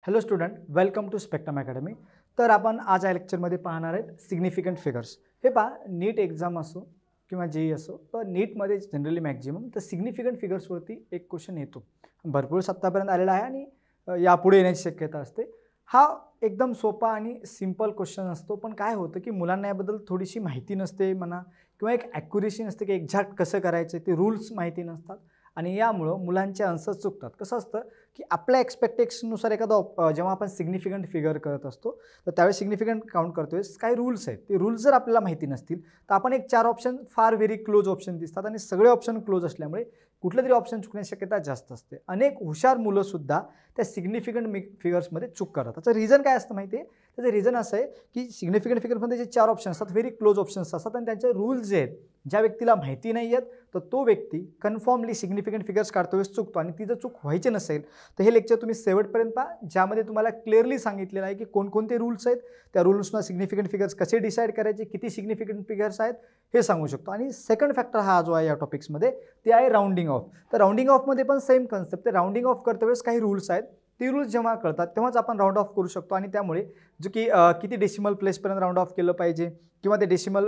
Hello student, welcome to Spectrum Academy. तर आपण आज या लेक्चरमध्ये पाहणार आहेत सिग्निफिकंट फिगर्स. हे पहा, नीट एक्झाम असो किंवा जेई असो, तर नीटमध्ये जनरली मॅक्झिमम तर सिग्निफिकंट फिगर्सवरती एक क्वेश्चन येतो. भरपूर आत्तापर्यंत आलेला आहे आणि यापुढे येण्याची शक्यता असते. हा एकदम सोपा आणि सिंपल क्वेश्चन असतो, पण काय होतं की मुलांना याबद्दल थोडीशी माहिती नसते म्हणा, किंवा एक ॲक्युरेसी नसते की एक्झॅक्ट कसं करायचं, ते रूल्स माहिती नसतात आणि यामुळं मुलांचे आन्सर चुकतात. कसं असतं की आपल्या एक्सपेक्टेशननुसार एखादा जेव्हा आपण सिग्निफिकंट फिगर करत असतो तर त्यावेळेस सिग्निफिकंट काउंट करतोय, काही रूल्स आहेत. ते रूल्स जर आपल्याला माहिती नसतील तर आपण एक 4 ऑप्शन फार व्हेरी क्लोज ऑप्शन दिसतात आणि सगळे ऑप्शन क्लोज असल्यामुळे कुठलं तरी ऑप्शन चुकण्याची शक्यता जास्त असते. अनेक हुशार मुलंसुद्धा त्या सिग्निफिकंट फिगर्समध्ये चूक करतात. त्याचं रिझन काय असतं माहिती आहे? त्याचं रिझन असं आहे की सिग्निफिकंट फिगरमध्ये जे 4 ऑप्शन असतात, व्हेरी क्लोज ऑप्शन्स असतात आणि त्यांचे रूल्स जे आहेत, ज्या व्यक्तीला माहिती नाही आहेत तर तो व्यक्ती कन्फर्मली सिग्निफिकंट फिगर्स काढतो वेळेस चुकतो. आणि ती जर चूक व्हायची नसेल तर हे लेक्चर तुम्ही शेवटपर्यंत पहा, ज्यामध्ये तुम्हाला क्लिअरली सांगितलेलं आहे की कोणकोणते रूल्स आहेत, त्या रूल्सना सिग्निफिकंट फिगर्स कसे डिसाईड करायचे, किती सिग्निफिकंट फिगर्स आहेत हे सांगू शकतो. आणि सेकंड फॅक्टर हा जो आहे या टॉपिक्समध्ये ते आहे राऊंडिंग ऑफ. तर राऊंडिंग ऑफमध्ये पण सेम कन्सेप्ट आहे. राऊंडिंग ऑफ करते वेळेस काही रूल्स आहेत, ती रूल्स जेव्हा कळतात तेव्हाच आपण राऊंड ऑफ करू शकतो. आणि त्यामुळे जो की किती डेसिमल प्लेसपर्यंत राऊंड ऑफ केलं पाहिजे किंवा ते डेसिमल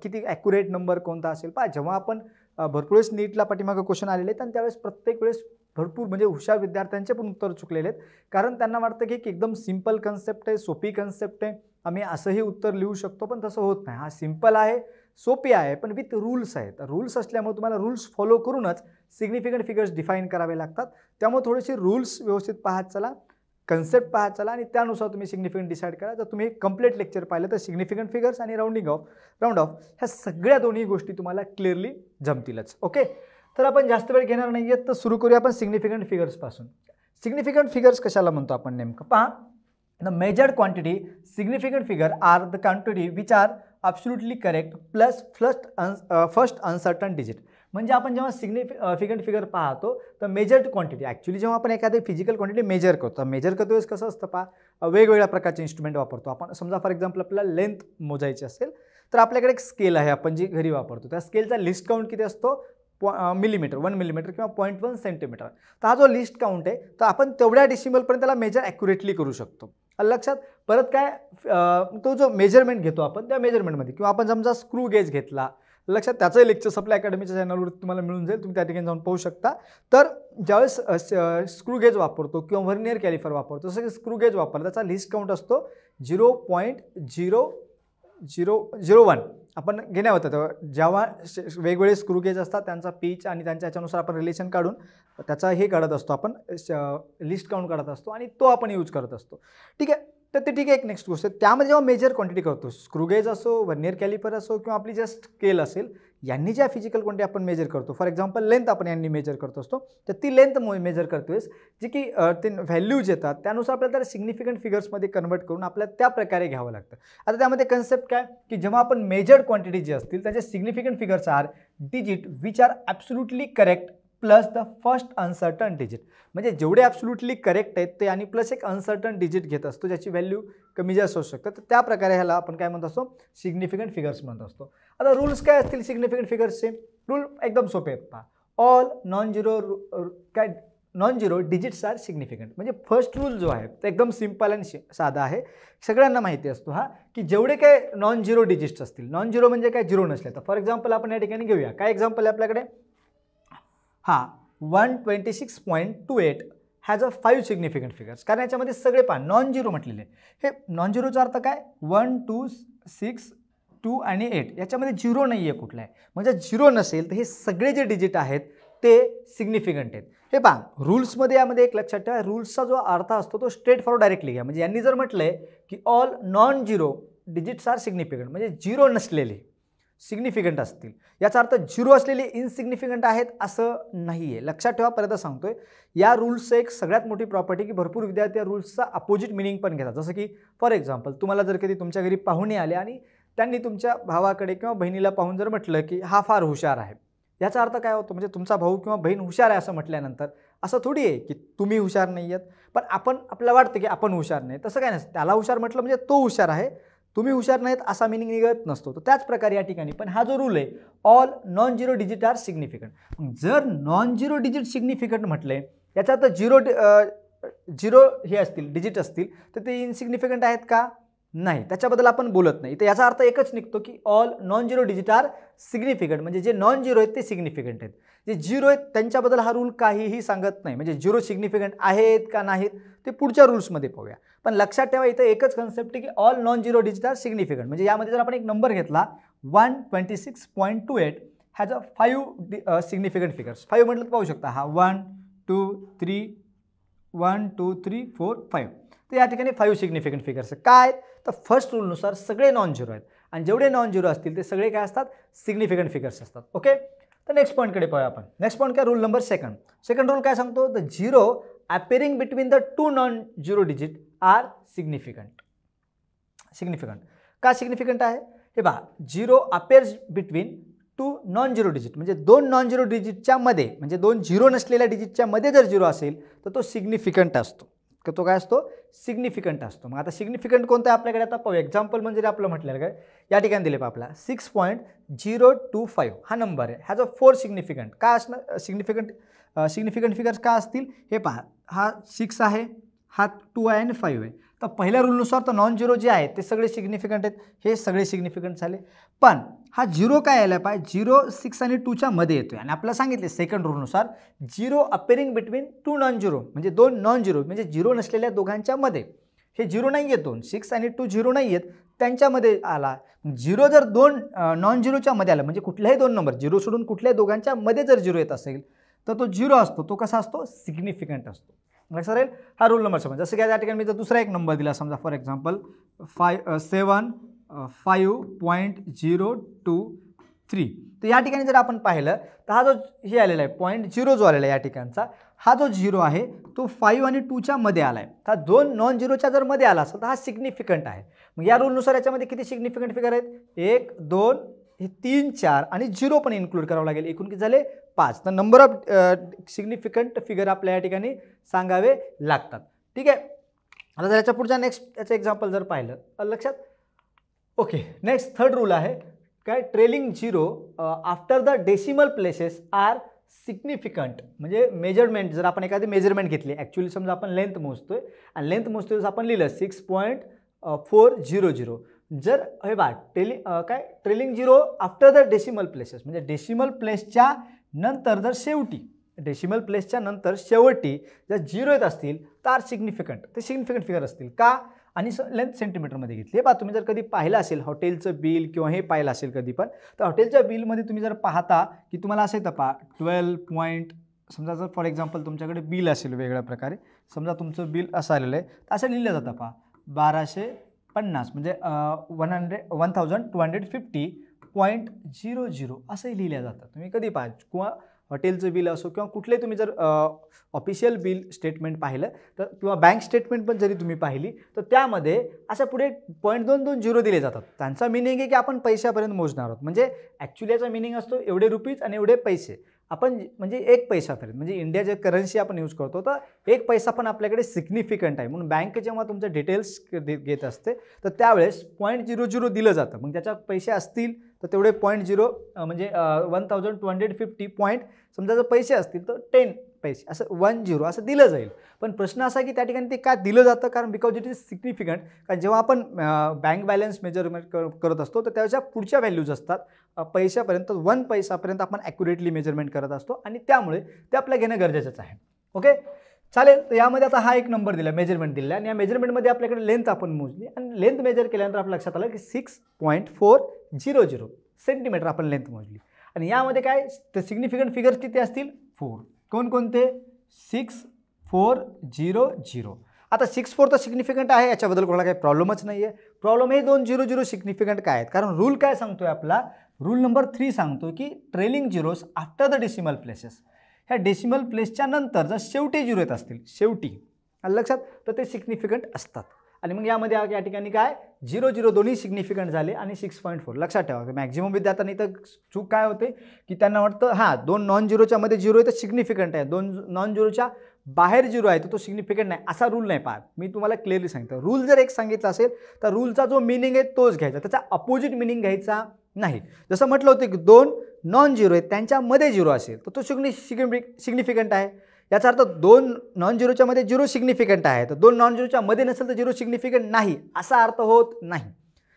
किती ॲक्युरेट नंबर कोणता असेल. पहा, जेव्हा आपण भरपूर वेळेस नीटला पाठीमागं क्वेश्चन आलेले आहेत आणि त्यावेळेस प्रत्येक वेळेस भरपूर म्हणजे हुशार विद्यार्थ्यांचे पण उत्तर चुकलेले आहेत, कारण त्यांना वाटतं की एकदम सिंपल कन्सेप्ट आहे, सोपी कन्सेप्ट आहे, आम्ही असंही उत्तर लिहू शकतो, पण तसं होत नाही. हा सिंपल आहे, सोपी आहे, पण विथ रूल्स आहेत. रूल्स असल्यामुळे तुम्हाला रूल्स फॉलो करूनच सिग्निफिकंट फिगर्स डिफाईन करावे लागतात. त्यामुळे थोडेसे रूल्स व्यवस्थित पाहत चला, कन्सेप्ट पाहत चला आणि त्यानुसार तुम्ही सिग्निफिकंट डिसाईड करा. जर तुम्ही कंप्लीट लेक्चर पाहिलं तर सिग्निफिकंट फिगर्स आणि राऊंड ऑफ ह्या सगळ्या दोन्ही गोष्टी तुम्हाला क्लिअरली जमतीलच. ओके, तर आपण जास्त वेळ घेणार नाही आहेत, तर सुरू करूया आपण सिग्निफिकंट फिगर्सपासून. सिग्निफिकंट फिगर्स कशाला म्हणतो आपण नेमकं? पहा, the measured quantity significant figure are the quantity which are absolutely correct plus first uncertain digit. म्हणजे आपण जेव्हा सिग्निफिकंट फिगर पाहतो तर मेजर्ड क्वांटिटी, ॲक्च्युली जेव्हा आपण एखादी फिजिकल क्वांटिटी मेजर करतो, मेजर करतो वेळेस कसं असतं पहा, वेगवेगळ्या प्रकारचे इन्स्ट्रुमेंट वापरतो आपण. समजा फॉर एक्झाम्पल आपल्याला लेंथ मोजायची असेल तर आपल्याकडे एक स्केल आहे आपण जी घरी वापरतो. त्या स्केलचा लिस्ट काउंट किती असतो? मिलीमीटर, 1 मिलीमीटर किंवा 0.1 सेंटीमीटर. तर हा जो लिस्ट काउंट आहे तर आपण तेवढ्या डेसिमलपर्यंत त्याला मेजर ॲक्युरेटली करू शकतो. लक्षात. परत काय, तो जो मेजरमेंट घेतो आपण त्या मेजरमेंटमध्ये, किंवा आपण समजा स्क्रू गेज घेतला, लक्षात, त्याचं लेक्चर्स आपल्या अकॅडमीच्या चॅनलवर तुम्हाला मिळून जाईल, तुम्ही त्या ठिकाणी जाऊन पाहू शकता. तर ज्यावेळेस स्क्रू गेज वापरतो किंवा व्हर्नियर कॅलिफर वापरतो, जसं की स्क्रू गेज वापरला त्याचा लिस्ट काउंट असतो 0.0001. आपण घेण्या होतं तेव्हा जेव्हा वेगवेगळे स्क्रू गेज असतात त्यांचा पीच आणि त्यांच्या ह्याच्यानुसार आपण रिलेशन काढून त्याचा हे काढत असतो, आपण लिस्ट काउंट काढत असतो आणि तो आपण यूज करत असतो. ठीक आहे, तर ते ठीक आहे. एक नेक्स्ट गोष्ट, त्यामध्ये जेव्हा मेजर क्वांटिटी करतो, स्क्रू गेज असो, व्हर्नियर कॅलिपर असो किंवा आपली जस्ट स्केल असेल, यांनी ज्या फिजिकल क्वांटिटी आपण मेजर करतो, फॉर एक्झाम्पल लेंथ आपण यांनी मेजर करत असतो, तर ती लेंथ मेजर करतोय जी की ते व्हॅल्यूज येतात त्यानुसार आपल्याला त्या सिग्निफिकंट फिगर्समध्ये कन्वर्ट करून आपल्याला त्या प्रकारे घ्यावं लागतं. आता त्यामध्ये कन्सेप्ट काय की जेव्हा आपण मेजर्ड क्वांटिटी जी असतील त्याचे significant figures are digit which are absolutely correct plus the first uncertain digit. म्हणजे जेवढे ॲब्सोल्युटली करेक्ट आहेत ते आणि प्लस एक अनसर्टन डिजिट घेत असतो ज्याची व्हॅल्यू कमी जास्त असू शकतं. तर त्या प्रकारे ह्याला आपण काय म्हणत असतो? सिग्निफिकंट फिगर्स म्हणत असतो. आता रूल्स काय असतील सिग्निफिकंट फिगर्सचे? रूल एकदम सोपे आहेत. पहा, all non zero digits are significant. म्हणजे फर्स्ट रूल जो आहे तो एकदम सिम्पल आणि साधा आहे, सगळ्यांना माहिती असतो हा, की जेवढे काय नॉन झिरो डिजिट्स असतील, नॉन झिरो म्हणजे काय, झिरो नसले. तर फॉर एक्झाम्पल आपण या ठिकाणी घेऊया, काय एक्झाम्पल आहे आपल्याकडे? हा 126.28 हॅज अ 5 सिग्निफिकंट फिगर्स. कारण याच्यामध्ये सगळे पहा नॉन झिरो म्हटलेले. हे नॉन झिरोचा अर्थ काय? 1, 2, 6, 2 आणि 8 याच्यामध्ये झिरो नाही आहे कुठला आहे. म्हणजे झिरो नसेल तर हे सगळे जे डिजिट आहेत ते सिग्निफिकंट आहेत. हे पहा, रूल्समध्ये यामध्ये एक लक्षात ठेवा, रूल्सचा जो अर्थ असतो तो स्ट्रेट फॉरवर्ड डायरेक्टली घ्या. म्हणजे यांनी जर म्हटलंय की all non zero digits are significant, म्हणजे झिरो नसलेले सिग्निफिकंट असतील, याचा अर्थ झिरो असलेले इनसिग्निफिकंट आहेत असं नाही आहे. लक्षात ठेवा, परत सांगतोय, या रूल्सचं एक सगळ्यात मोठी प्रॉपर्टी की भरपूर विद्यार्थी या रूल्सचा अपोजिट मिनिंग पण घेतात. जसं की फॉर एक्झाम्पल तुम्हाला जर कधी तुमच्या घरी पाहुणे आले आणि त्यांनी तुमच्या भावाकडे किंवा बहिणीला पाहून जर म्हटलं की हा फार हुशार आहे, याचा अर्थ काय होतो? म्हणजे तुमचा भाऊ किंवा बहीण हुशार आहे असं म्हटल्यानंतर असं थोडी आहे की तुम्ही हुशार नाही आहेत, पण आपल्याला वाटतं की आपण हुशार नाही. तसं काय नसतं. त्याला हुशार म्हटलं म्हणजे तो हुशार आहे, तुम्ही हुशार नाहीत असा मिनिंग निघत नसतो. तर त्याच प्रकारे या ठिकाणी पण हा जो रूल आहे, all non zero digit are significant. जर नॉन झिरो डिजिट सिग्निफिकंट म्हटले याचा अर्थ झिरो हे असतील डिजिट असतील तर ते इनसिग्निफिकंट आहेत का? नाही, त्याच्याबद्दल आपण बोलत नाही. तर याचा अर्थ एकच निघतो की all non zero digit are significant, म्हणजे जे नॉन झिरो आहेत ते सिग्निफिकंट आहेत. जे झिरो आहेत त्यांच्याबद्दल हा रूल काहीही सांगत नाही, म्हणजे झिरो सिग्निफिकंट आहेत का नाहीत ते पुढच्या रूल्समध्ये पाहूया. पण लक्षात ठेवा इथं एकच कन्सेप्ट आहे की all non zero digit are significant. म्हणजे यामध्ये जर आपण एक नंबर घेतला 126.28 हॅज अ 5 सिग्निफिकंट फिगर्स. 5 म्हटलं तर पाहू शकता हा 1 2 3 1 2 3 4 5. तर या ठिकाणी 5 सिग्निफिकंट फिगर्स काय? तर फर्स्ट रूलनुसार सगळे नॉन झिरो आहेत आणि जेवढे नॉन झिरो असतील ते सगळे काय असतात? सिग्निफिकंट फिगर्स असतात. ओके, तर नेक्स्ट पॉईंटकडे पाहूया आपण. नेक्स्ट पॉईंट काय? रूल नंबर सेकंड रूल काय सांगतो? The zero appearing between the two non zero digit are significant. का सिग्निफिकंट आहे? हे पहा, zero appears between two non zero digit, म्हणजे दोन नॉन झिरो डिजिटच्या मध्ये, म्हणजे दोन झिरो नसलेल्या डिजिटच्या मध्ये जर झिरो असेल तर तो सिग्निफिकंट असतो. तो काय असतो? सिग्निफिकंट असतो. मग आता सिग्निफिकंट कोणतं आहे आपल्याकडे? आता पाहू. एक्झाम्पल म्हणजे आपलं म्हटलेलं काय या ठिकाणी दिले आपला 6.025 हा नंबर आहे. Has a 4 significant. का असणार सिग्निफिकंट फिगर्स का असतील? हे पहा, हा 6 आहे, हा 2 आहे आणि 5 आहे. तर पहिल्या रूलनुसार तर नॉन झिरो जे आहेत ते सगळे सिग्निफिकंट आहेत, हे सगळे सिग्निफिकंट झाले. पण हा झिरो काय यायला पाहिजे? 0 6 आणि 2च्या मध्ये येतोय आणि आपल्याला सांगितले सेकंड रूलनुसार zero appearing between two non zero, म्हणजे दोन नॉन झिरो, म्हणजे झिरो नसलेल्या दोघांच्या मध्ये. हे झिरो नाही आहेत, दोन 6 आणि 2 झिरो नाही आहेत, त्यांच्यामध्ये आला. झिरो जर दोन नॉन झिरोच्या मध्ये आला, म्हणजे कुठल्याही दोन नंबर झिरो सोडून कुठल्याही दोघांच्या मध्ये जर झिरो येत असेल तर तो झिरो असतो. तो कसा असतो? सिग्निफिकंट असतो. लक्षात राहील. हा रूल नंबर 7. जसं की या ठिकाणी मी जर दुसरा एक नंबर दिला, समजा फॉर एक्झाम्पल 5.023, तर या ठिकाणी जर आपण पाहिलं तर हा जो हे आलेला आहे 0.0 जो आलेला आहे या ठिकाणचा, हा जो झिरो आहे तो 5 आणि 2च्या मध्ये आला आहे. हा दोन नॉन झिरोच्या जर मध्ये आला असेल तर हा सिग्निफिकंट आहे. मग या रूलनुसार याच्यामध्ये किती सिग्निफिकंट फिगर आहेत? 1 2 हे 3 4 आणि 0 पण इन्क्लूड करावं लागेल. एकूण किती झाले? 5. तर नंबर ऑफ सिग्निफिकंट फिगर आपल्या या ठिकाणी सांगावे लागतात. ठीक आहे. आता जर याच्या पुढच्या नेक्स्ट याचं एक्झाम्पल जर पाहिलं लक्षात. ओके, नेक्स्ट थर्ड रूल आहे काय? Trailing zero after the decimal places are significant. म्हणजे मेजरमेंट जर आपण एखादी मेजरमेंट घेतली, ॲक्च्युली समजा आपण लेंथ मोजतोय आणि लेंथ मोजतोय जर आपण लिहिलं 6.400, जर हे बा trailing zero after the decimal places, म्हणजे डेसिमल प्लेसच्या नंतर जर शेवटी जर झिरो येत असतील तर आर सिग्निफिकंट. ते सिग्निफिकंट फिगर असतील का? आणि लेंथ सेंटीमीटरमध्ये घेतली. हे पहा, तुम्ही जर कधी पाहिलं असेल हॉटेलचं बिल किंवा हे पाहिलं असेल कधी पण, तर हॉटेलच्या बिलमध्ये तुम्ही जर पाहता की तुम्हाला असं येतं पहा 12 पॉईंट, समजा जर फॉर एक्झाम्पल तुमच्याकडे बिल असेल वेगळ्या प्रकारे, समजा तुमचं बिल असं आलेलं आहे तर असं लिहिलं जातं पहा 1250, म्हणजे 1250.00 असंही लिहिलं जातं. तुम्ही कधी पाहा, किंवा हॉटेलचं बिल असो किंवा कुठले तुम्ही जर ऑफिशियल बिल स्टेटमेंट पाहिलं तर, किंवा बँक स्टेटमेंट पण जरी तुम्ही पाहिली तर त्यामध्ये अशा पुढे 0.22 दिले जातात. त्यांचा मिनिंग आहे की आपण पैशापर्यंत मोजणार आहोत. म्हणजे ॲक्च्युली याचा मिनिंग असतो एवढे रुपीज आणि एवढे पैसे आपण, म्हणजे 1 पैसापर्यंत, म्हणजे इंडिया जे करन्सी आपण यूज करतो तर 1 पैसा पण आपल्याकडे सिग्निफिकंट आहे. म्हणून बँक जेव्हा तुमचे डिटेल्स घेत असते तर त्यावेळेस 0.00 दिलं जातं. मग त्याच्यात पैसे असतील तर तेवढे 0.0, म्हणजे 1250 पॉईंट, समजा जर पैसे असतील तर 10 पैसे असं 10 असं दिलं जाईल. पण प्रश्न असा की त्या ठिकाणी ते का दिलं जातं? कारण बिकॉज इट इज सिग्निफिकंट. कारण जेव्हा आपण बँक बॅलन्स मेजरमेंट करत असतो तर त्याच्या पुढच्या व्हॅल्यूज असतात पैशापर्यंत, 1 पैसापर्यंत आपण ॲक्युरेटली मेजरमेंट करत असतो आणि त्यामुळे ते आपलं घेणं गरजेचंच आहे. ओके, चालेल. तर यामध्ये आता हा एक नंबर दिला, मेजरमेंट दिला, आणि या मेजरमेंटमध्ये आपल्याकडे लेंथ आपण मोजली आणि लेंथ मेजर केल्यानंतर आपल्या लक्षात आलं की 6.400 सेंटीमीटर आपण लेंथ मोजली. आणि यामध्ये काय सिग्निफिकंट फिगर्स किती असतील? 4. कोणकोणते? 6400. आता 64 तर सिग्निफिकंट आहे, याच्याबद्दल कोणाला काही प्रॉब्लेमच नाही आहे. प्रॉब्लेम हे 200 सिग्निफिकंट काय आहेत? कारण रूल काय सांगतोय आपला? रूल नंबर 3 सांगतो की trailing zeros after the decimal places, ह्या डेसिमल प्लेसच्या नंतर जर शेवटी झिरो येत असतील, शेवटी लक्षात, तर ते सिग्निफिकंट असतात. आणि मग यामध्ये या ठिकाणी काय 0 दोन्ही सिग्निफिकंट झाले आणि 6.4. लक्षात ठेवा, मॅक्झिमम विद्यार्थ्यांनी तर चूक काय होते की त्यांना वाटतं हां 2 नॉन झिरोच्या मध्ये झिरो आहे तर सिग्निफिकंट आहे, 2 नॉन झिरोच्या बाहेर झिरो आहे तर तो सिग्निफिकंट नाही. असा रूल नाही. पहा, मी तुम्हाला क्लिअरली सांगितलं, रूल जर एक सांगितला असेल तर रूलचा जो मिनिंग आहे तोच घ्यायचा, त्याचा अपोजिट मिनिंग घ्यायचा नाही. जसं म्हटलं होतं की 2 नॉन झिरो आहेत त्यांच्यामध्ये झिरो असेल तर तो सिग्निफिकंट आहे. याचा अर्थ 2 नॉन झिरोच्या मध्ये 0 सिग्निफिकंट आहे, तर 2 नॉन झिरोच्या मध्ये नसेल तर 0 सिग्निफिकंट नाही असा अर्थ होत नाही.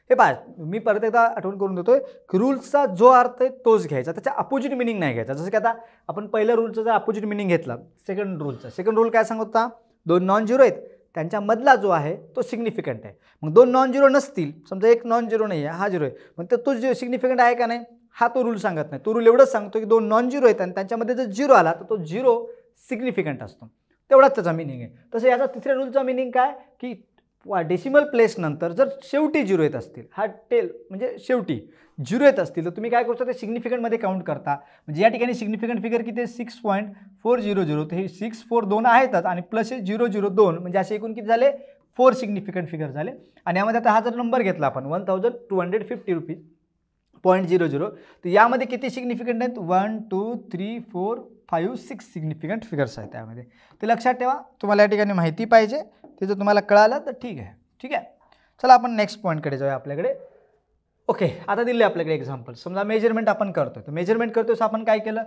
हे पहा, मी परत एकदा आठवण करून देतोय की रूल्सचा जो अर्थ आहे तोच घ्यायचा, त्याच्या अपोजिट मिनिंग नाही घ्यायचा. जसं की आता आपण पहिल्या रूलचा जर अपोजिट मिनिंग घेतला, सेकंड रूल काय सांगत होता, 2 नॉन झिरो आहेत त्यांच्यामधला जो आहे तो सिग्निफिकंट आहे. मग 2 नॉन झिरो नसतील, समजा एक नॉन झिरो नाही आहे, हा झिरो आहे, मग तो जो सिग्निफिकंट आहे का नाही हा तो रूल सांगत नाही. तो रूल एवढंच सांगतो की 2 नॉन झिरो आहेत आणि त्यांच्यामध्ये जर झिरो आला तर तो झिरो सिग्निफिकंट असतो, तेवढाच त्याचा मिनिंग आहे. तसं याचा तिसऱ्या रूलचा मिनिंग काय की डेसिमल प्लेस नंतर जर शेवटी झिरो येत असतील, हा टेल म्हणजे शेवटी झिरो येत असतील, तर तुम्ही काय करू शकता, ते सिग्निफिकंटमध्ये काउंट करता. म्हणजे या ठिकाणी सिग्निफिकंट फिगर किती आहे, 6.400, तर हे 642 आहेतच आणि प्लस 002 म्हणजे असे एकूण किती झाले, 4 सिग्निफिकंट फिगर झाले. आणि यामध्ये आता हा जर नंबर घेतला आपण 1250 रुपीज 0.00, तर यामध्ये किती सिग्निफिकंट आहेत, 1 2 3 4 5 6 सिग्निफिकंट फिगर्स आहेत त्यामध्ये. ते लक्षात ठेवा, तुम्हाला या ठिकाणी माहिती पाहिजे, ते जर तुम्हाला कळालं तर ठीक आहे. ठीक आहे, चला आपण नेक्स्ट पॉईंटकडे जाऊया आपल्याकडे. ओके, आता दिले आपल्याकडे एक्झाम्पल. समजा मेजरमेंट आपण करतो, तर मेजरमेंट करतोय तर आपण काय केलं,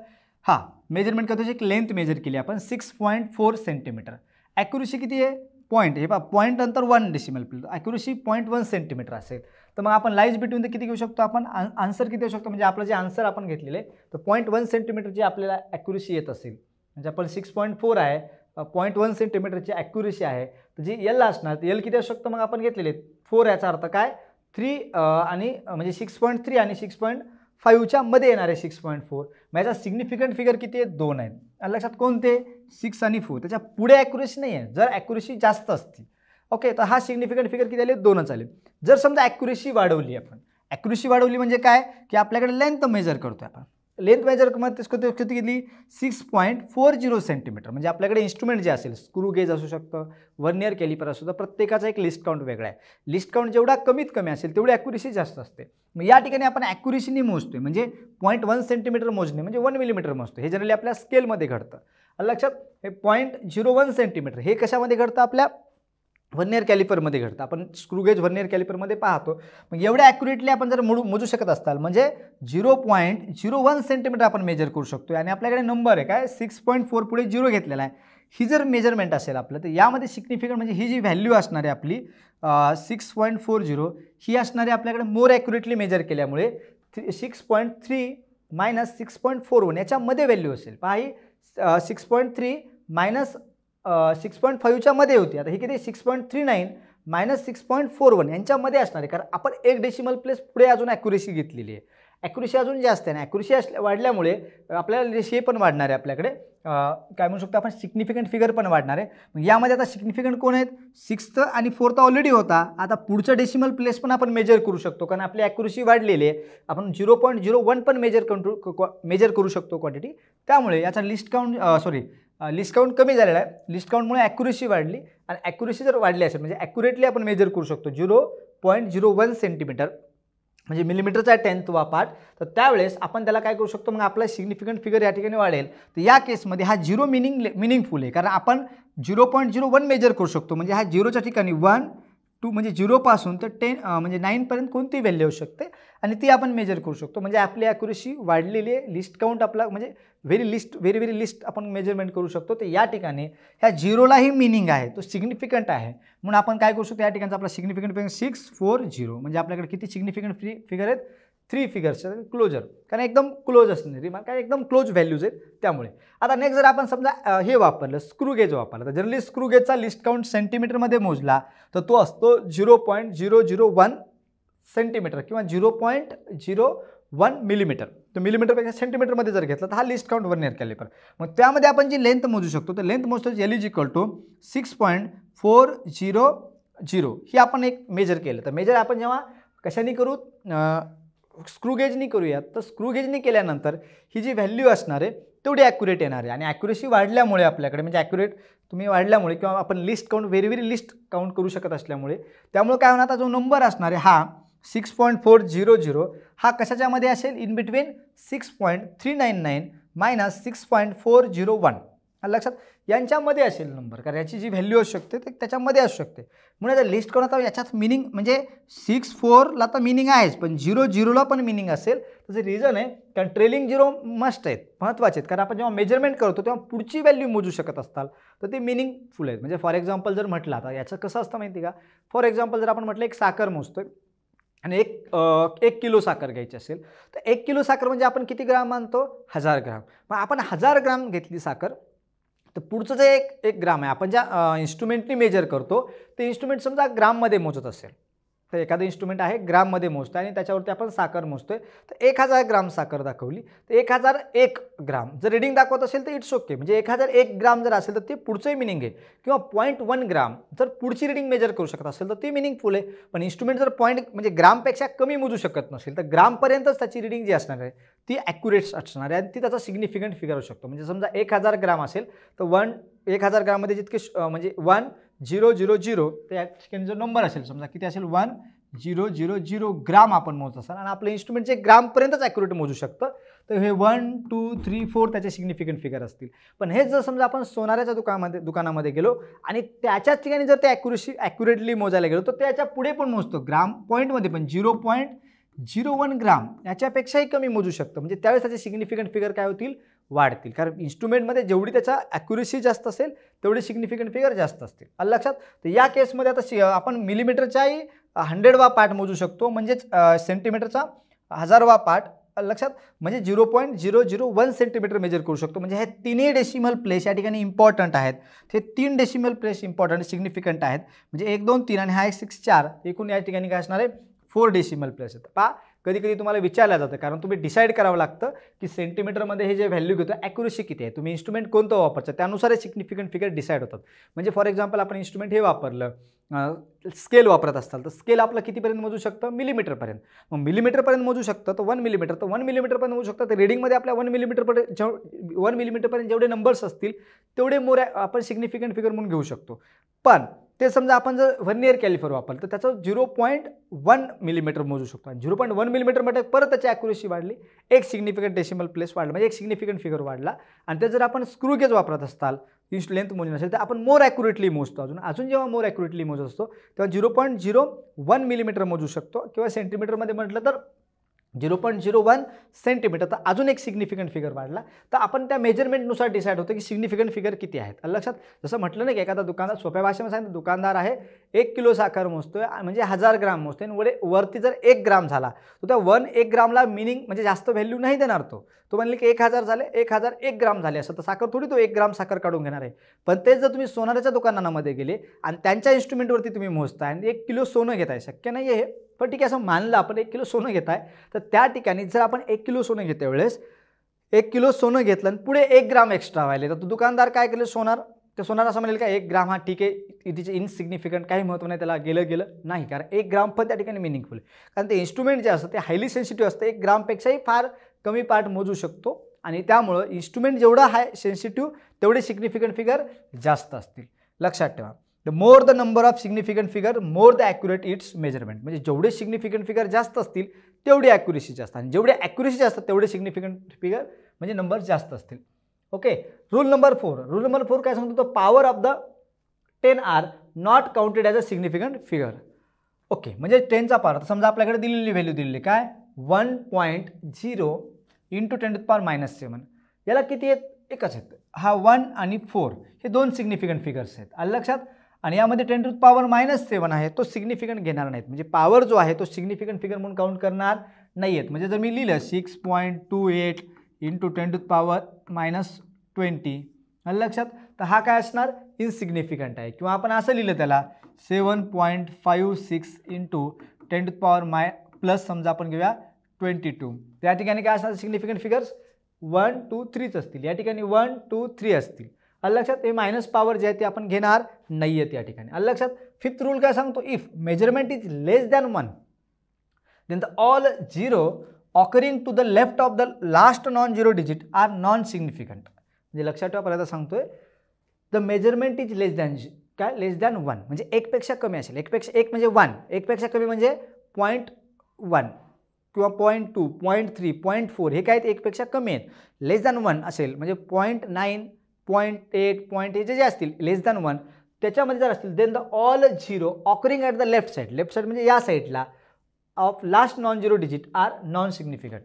हां मेजरमेंट करतोय एक लेंथ मेजर केली आपण 6.4 सेंटीमीटर. ॲक्युरेसी किती आहे, पॉईंट, हे पहा पॉईंट नंतर 1 डेसिमल प्लेस, ॲक्युरेसी 0.1 सेंटीमीटर असेल. तर मग आपण लाईज बिटवीन ते किती घेऊ शकतो, आपण आन्सर किती येऊ शकतो, म्हणजे आपलं जे आन्सर आपण घेतलेलं आहे तर 0.1 सेंटीमीटरची आपल्याला ॲक्युरेसी येत असेल. म्हणजे आपण 6.4 आहे, 0.1 सेंटीमीटरची ॲक्युरेसी आहे, तर जी एल असणार, एल किती असू शकतं, मग आपण घेतलेले 4, याचा अर्थ काय 3 आणि म्हणजे 6.3 आणि 6.5च्या मध्ये येणार आहे 6.4. मग याचा सिग्निफिकंट फिगर किती आहे, 2 आहेत. लक्षात कोणते, 6 आणि 4, त्याच्या पुढे ॲक्युरेसी नाही आहे. जर ॲक्युरेसी जास्त असती, ओके, तर हा सिग्निफिकंट फिगर किती आले, 2च आले. जर समजा ॲक्युरेसी वाढवली, आपण ॲक्युरेसी वाढवली म्हणजे काय की आपल्याकडे लेंथ मेजर करतोय आपण, लेंथ मेजर किती घेतली 6.40 सेंटीमीटर. म्हणजे आपल्याकडे इन्स्ट्रुमेंट जे असेल, स्क्रू गेज असू शकतं, वर्नियर कॅलिपर असू शकतं, प्रत्येकाचा एक लिस्ट काउंट वेगळा आहे. लिस्ट काउंट जेवढा कमीत कमी असेल तेवढी ॲक्युरेसी जास्त असते. मग या ठिकाणी आपण ॲक्युरेसीने मोजतोय, म्हणजे 0.1 सेंटीमीटर मोजणे म्हणजे 1 मिलीमीटर मोजतो. हे जनरली आपल्या स्केलमध्ये घडतं. लक्षात, हे 0.01 सेंटीमीटर हे कशामध्ये घडतं, आपल्या वर्नियर कॅलिपरमध्ये घडतं. आपण स्क्रूगेज वर्नियर कॅलिपरमध्ये पाहतो. मग एवढ्या ॲक्युरेटली आपण जर मोजू शकत असाल, म्हणजे 0.01 सेंटीमीटर आपण मेजर करू शकतो. आणि आपल्याकडे नंबर आहे काय 6.4 पुढे 0 घेतलेला आहे. ही जर मेजरमेंट असेल आपलं, तर यामध्ये सिग्निफिकंट म्हणजे ही जी व्हॅल्यू असणार आहे आपली 6.40 ही असणारी आपल्याकडे मोर ॲक्युरेटली मेजर केल्यामुळे 6.3 मायनस 6.41 याच्यामध्ये व्हॅल्यू असेल. पहा ही 6.3 मायनस 6.5च्या मध्ये होती. आता ही किती 6.39 मायनस 6.41 यांच्यामध्ये असणार आहे, कारण आपण एक डेसिमल प्लेस पुढे अजून ॲक्युरेसी घेतलेली आहे. ॲक्युरेसी अजून जास्त आहे ना, ॲक्युरेसी वाढल्यामुळे आपल्याला हे पण वाढणार आहे, आपल्याकडे काय म्हणू शकतो आपण सिग्निफिकंट फिगर पण वाढणार आहे. मग यामध्ये आता सिग्निफिकंट कोण आहेत, 6th आणि 4th ऑलरेडी होता. आता पुढचा डेसिमल प्लेस पण आपण मेजर करू शकतो, कारण आपली ॲक्युरेसी वाढलेली आहे. आपण 0.01 पण मेजर करू शकतो क्वांटिटी. त्यामुळे याचा लिस्ट काउंट कमी झालेला आहे. लिस्ट काउंटमुळे ॲक्युरेसी वाढली, आणि ॲक्युरेसी जर वाढली असेल म्हणजे ॲक्युरेटली आपण मेजर करू शकतो 0.01 सेंटीमीटर म्हणजे मिलीमीटरचा 10th पार्ट. तर त्यावेळेस आपण त्याला काय करू शकतो, मग आपला सिग्निफिकंट फिगर या ठिकाणी वाढेल. तर या केसमध्ये हा 0 मिनिंगफुल आहे, कारण आपण 0.01 मेजर करू शकतो. म्हणजे हा 0च्या ठिकाणी 1 2 म्हणजे 0 पासून तर 10 म्हणजे 9 पर्यंत कोणती व्हॅल्यू असू शकते, आणि ती आपण मेजर करू शकतो. म्हणजे आपली ॲक्युरेसी वाढलेली आहे. लिस्ट काउंट आपला म्हणजे व्हेरी लिस्ट आपण मेजरमेंट करू शकतो. तर या ठिकाणी ह्या 0लाही मिनिंग आहे, तो सिग्निफिकंट आहे. म्हणून आपण काय करू शकतो, या ठिकाणचा आपला सिग्निफिकंट फिगर 640 म्हणजे आपल्याकडे किती सिग्निफिकंट फिगर आहेत, 3 फिगर्स क्लोजर, कारण एकदम क्लोज असणारी काय एकदम क्लोज व्हॅल्यूज आहेत. त्यामुळे आता नेक्स्ट जर आपण समजा हे वापरलं, स्क्रू गेज वापरलं, तर जनरली स्क्रू गेजचा लिस्ट काउंट सेंटीमीटरमध्ये मोजला तर तो असतो 0.001 सेंटीमीटर किंवा 0.01 मिलीमीटर. तर मिलीमीटरपेक्षा सेंटीमीटरमध्ये जर घेतलं तर हा लिस्ट काउंट वर्नियर कॅलिपर. मग त्यामध्ये आपण जी लेंथ मोजू शकतो, तर लेंथ मोजतो L = 6.400 ही आपण एक मेजर केलं. तर मेजर आपण जेव्हा कशाने करू, स्क्रूगेजनी करूयात, तर स्क्रूगेजनी केल्यानंतर ही जी व्हॅल्यू असणार आहे तेवढी ॲक्युरेट येणार आहे. आणि ॲक्युरेसी वाढल्यामुळे आपल्याकडे म्हणजे ॲक्युरेट तुम्ही वाढल्यामुळे किंवा आपण list count very list count करू शकत असल्यामुळे, त्यामुळे काय होणार, आता जो नंबर असणार आहे हा 6.400 हा कशाच्यामध्ये असेल, इन बिटवीन 6.399 मायनस 6.401. लक्षात यांच्यामध्ये असेल नंबर, कारण याची जी व्हॅल्यू असू शकते ते त्याच्यामध्ये असू शकते. म्हणून आता लिस्ट करून आता याच्यात मिनिंग म्हणजे 6-4ला तर मिनिंग आहेच, पण 0-0ला पण मिनिंग असेल. त्याचं रिझन आहे कारण ट्रेलिंग 0 मस्ट आहेत, महत्त्वाचे आहेत, कारण आपण जेव्हा मेजरमेंट करतो तेव्हा पुढची व्हॅल्यू मोजू शकत असताल तर ते मिनिंगफुल आहेत. म्हणजे फॉर एक्झाम्पल जर म्हटलं, आता याचं कसं असतं माहिती का, फॉर एक्झाम्पल जर आपण म्हटलं एक साखर मोजतोय आणि एक किलो साखर घ्यायची असेल तर 1 किलो साखर म्हणजे आपण किती ग्राम आणतो, 1000 ग्राम. मग आपण 1000 ग्राम घेतली साखर, तर पुढचं जे एक ग्राम आहे आपण ज्या इन्स्ट्रुमेंटनी मेजर करतो ते इन्स्ट्रुमेंट समजा ग्राममध्ये मोजत असेल, तर एखादं इन्स्ट्रुमेंट आहे ग्राममध्ये मोजतं आणि त्याच्यावरती आपण साखर मोजतोय, तर 1000 ग्राम साखर दाखवली तर 1001 ग्राम जर रिडिंग दाखवत असेल तर इट्स ओके, म्हणजे 1001 ग्राम जर असेल तर ते पुढचंही मिनिंग आहे. किंवा 0.1 ग्राम जर पुढची रिडिंग मेजर करू शकत असेल तर ती मिनिंगफुल आहे. पण इन्स्ट्रुमेंट जर म्हणजे ग्रामपेक्षा कमी मोजू शकत नसेल तर ग्रामपर्यंतच त्याची रिडिंग जी असणार आहे ती ॲक्युरेट असणार आहे आणि ती त्याचा सिग्निफिकंट फिगर असू शकतो. म्हणजे समजा 1000 ग्राम असेल तर 1000 ग्राममध्ये जितके म्हणजे 1000 तर या ठिकाणी जो नंबर असेल समजा किती असेल 1000 ग्राम आपण मोजत असाल आणि आपलं इन्स्ट्रुमेंट जे ग्रामपर्यंतच ॲक्युरेट मोजू शकतं, तर हे 1, 2, 3, 4 त्याचे सिग्निफिकंट फिगर असतील. पण हेच जर समजा आपण सोनाराच्या दुकानामध्ये गेलो आणि त्याच्याच ठिकाणी जर ते ॲक्युरेटली मोजायला गेलो तर त्याच्या पुढे पण मोजतो ग्राम पॉईंटमध्ये पण 0.01 ग्राम याच्यापेक्षाही कमी मोजू शकतं. म्हणजे त्यावेळेस त्याचे सिग्निफिकंट फिगर काय होतील, वाढतील, कारण इन्स्ट्रुमेंटमध्ये जेवढी त्याचा ॲक्युरेसी जास्त असेल तेवढे सिग्निफिकंट फिगर जास्त असतील. लक्षात. तर या केसमध्ये आता आपण मिलीमीटरच्याही 100वा पार्ट मोजू शकतो, म्हणजेच सेंटीमीटरचा 1000वा पार्ट. लक्षात. म्हणजे 0.001 सेंटीमीटर मेजर करू शकतो. म्हणजे हे तिन्ही डेसिमल प्लेस या ठिकाणी इम्पॉर्टंट आहेत. हे 3 डेसिमल प्लेस इम्पॉर्टंट सिग्निफिकंट आहेत. म्हणजे 1, 2, 3 आणि हा 1, 6, 4 एकूण या ठिकाणी काय असणार आहे 4 डेसिमल प्लेस आहेत. पहा कधी कधी तुम्हाला विचारलं जातं, कारण तुम्ही डिसाईड करावं लागतं की सेंटीमीटरमध्ये हे जे व्हॅल्यू घेतो ॲक्युरेसी किती आहे, तुम्ही इन्स्ट्रुमेंट कोणतं वापरतं त्यानुसार हे सिग्निफिकंट फिगर डिसाईड होतात. म्हणजे फॉर एक्झाम्पल आपण इन्स्ट्रुमेंट हे वापरलं, स्केल वापरत असताल तर स्केल आपलं कितीपर्यंत मोजू शकतं, मिलीमीटरपर्यंत. मग मिलीमीटरपर्यंत मोजू शकतं तर 1 मिलीमीटर, तर 1 मिलीमीटरपर्यंत मोजू शकतं. तर रिडिंगमध्ये आपल्या 1 मिलीमीटरपर्यंत जेवढे नंबर्स असतील तेवढे मोर आपण सिग्निफिकंट फिगर म्हणून घेऊ शकतो. पण ते समजा आपण जर व्हर्नियर कॅलिपर वापरलं तर त्याचं 0.1 मिलीमीटर मोजू शकतो. आणि 0.1 मिलीमीटरमध्ये परत त्याची ॲक्युरेसी वाढली, एक सिग्निफिकंट डेसिमल प्लेस वाढला, म्हणजे एक सिग्निफिकंट फिगर वाढला. आणि ते जर आपण स्क्रू गेज वापरत असताल, लेंथ मोजून असेल तर आपण मोर ॲक्युरेटली मोजतो. अजून जेव्हा मोर ॲक्युरेटली मोजत असतो तेव्हा 0.01 मिलीमीटर मोजू शकतो, किंवा सेंटीमीटरमध्ये म्हटलं तर 0.01 सेंटीमीटर. तर अजून एक सिग्निफिकंट फिगर वाढला. तर आपण त्या मेजरमेंटनुसार डिसाईड होतं की सिग्निफिकंट फिगर किती आहेत. लक्षात. जसं म्हटलं नाही की एखादा दुकानदार, सोप्या भाषेमध्ये सांगितलं, दुकानदार आहे 1 किलो साखर मोजतोय म्हणजे 1000 ग्राम मोजतोय आणि वरती जर 1 ग्राम झाला तर त्या 1 ग्रामला मिनिंग म्हणजे जास्त व्हॅल्यू नाही देणार. तो म्हणले की 1000 झाले, 1001 ग्राम झाले असं, तर साखर थोडी तो 1 ग्राम साखर काढून घेणार आहे. पण तेच जर तुम्ही सोनाराच्या दुकानामध्ये गेले आणि त्यांच्या इन्स्ट्रुमेंटवरती तुम्ही मोजताय आणि 1 किलो सोनं घेताय, शक्य नाही आहे हे, पण ठीक आहे असं मानलं आपण 1 किलो सोनं घेताय, तर त्या ठिकाणी जर आपण 1 किलो सोनं घेते वेळेस 1 किलो सोनं घेतलं आणि पुढे 1 ग्राम एक्स्ट्रा व्हायले, तर दुकानदार काय केलं, सोनार असं म्हणेल का 1 ग्राम हा ठीक आहे, तिचे इनसिग्निफिकंट काही महत्त्व नाही, त्याला गेलं नाही, कारण 1 ग्राम पण त्या ठिकाणी मिनिंगफुल आहे. कारण ते इन्स्ट्रुमेंट जे असतं ते हायली सेन्सिटिव्ह असतं, 1 ग्रामपेक्षाही फार कमी पार्ट मोजू शकतो आणि त्यामुळं इन्स्ट्रुमेंट जेवढं हाय सेन्सिटिव्ह तेवढे सिग्निफिकंट फिगर जास्त असतील. लक्षात ठेवा. The more the number of significant figure more the accurate it's measurement. म्हणजे जेवढे सिग्निफिकंट फिगर जास्त असतील तेवढी ॲक्युरेसी जास्त, आणि जेवढे ॲक्युरेसी जास्त तेवढे सिग्निफिकंट फिगर म्हणजे नंबर जास्त असतील. ओके. रूल नंबर 4 काय सांगतो, the power of the 10 are not counted as a significant figure. Okay. म्हणजे 10चा पॉवर, समजा आपल्याकडे दिलेली व्हॅल्यू दिलेली काय 1.0 × 10⁻⁻7. याला किती आहेत, एकच आहेत. हा 1 आणि 4 हे 2 सिग्निफिकंट फिगर्स आहेत. आलं लक्षात. आणि यामध्ये 10⁻⁻7 आहे, तो सिग्निफिकंट घेणार नाहीत. म्हणजे पॉवर जो आहे तो सिग्निफिकंट फिगर म्हणून काउंट करणार नाही आहेत. म्हणजे जर मी लिहिलं 6.28 × 10⁻20, आलं लक्षात, तर हा काय असणार, इनसिग्निफिकंट आहे. किंवा आपण असं लिहिलं त्याला 7.56 × 10⁻+ समजा आपण घेऊया 22. त्या ठिकाणी काय असणार सिग्निफिकंट फिगर्स 1, 2, 3 असतील. या ठिकाणी 1, 2, 3 असतील. आलं लक्षात. हे मायनस पॉवर जे आहे ते आपण घेणार नाही आहेत या ठिकाणी. आलं लक्षात. 5th रूल काय सांगतो, if measurement is less than 1 then the all 0 occurring to the left of the last non zero digit are non significant. म्हणजे लक्षात ठेवा, पर्यंत सांगतोय the measurement is less than काय, लेस दॅन 1 म्हणजे 1 पेक्षा कमी असेल. 1 पेक्षा 1 म्हणजे 1, 1 पेक्षा कमी म्हणजे 0.1 किंवा 0.2, 0.3, 0.4 हे काय 1 पेक्षा कमी आहेत. लेस दॅन 1 असेल म्हणजे 0.9, 0.8 पॉईंट हे जे असतील लेस दॅन 1 त्याच्यामध्ये जर असतील then the all zero occurring at the left side म्हणजे या साईडला of last non zero digit are non significant,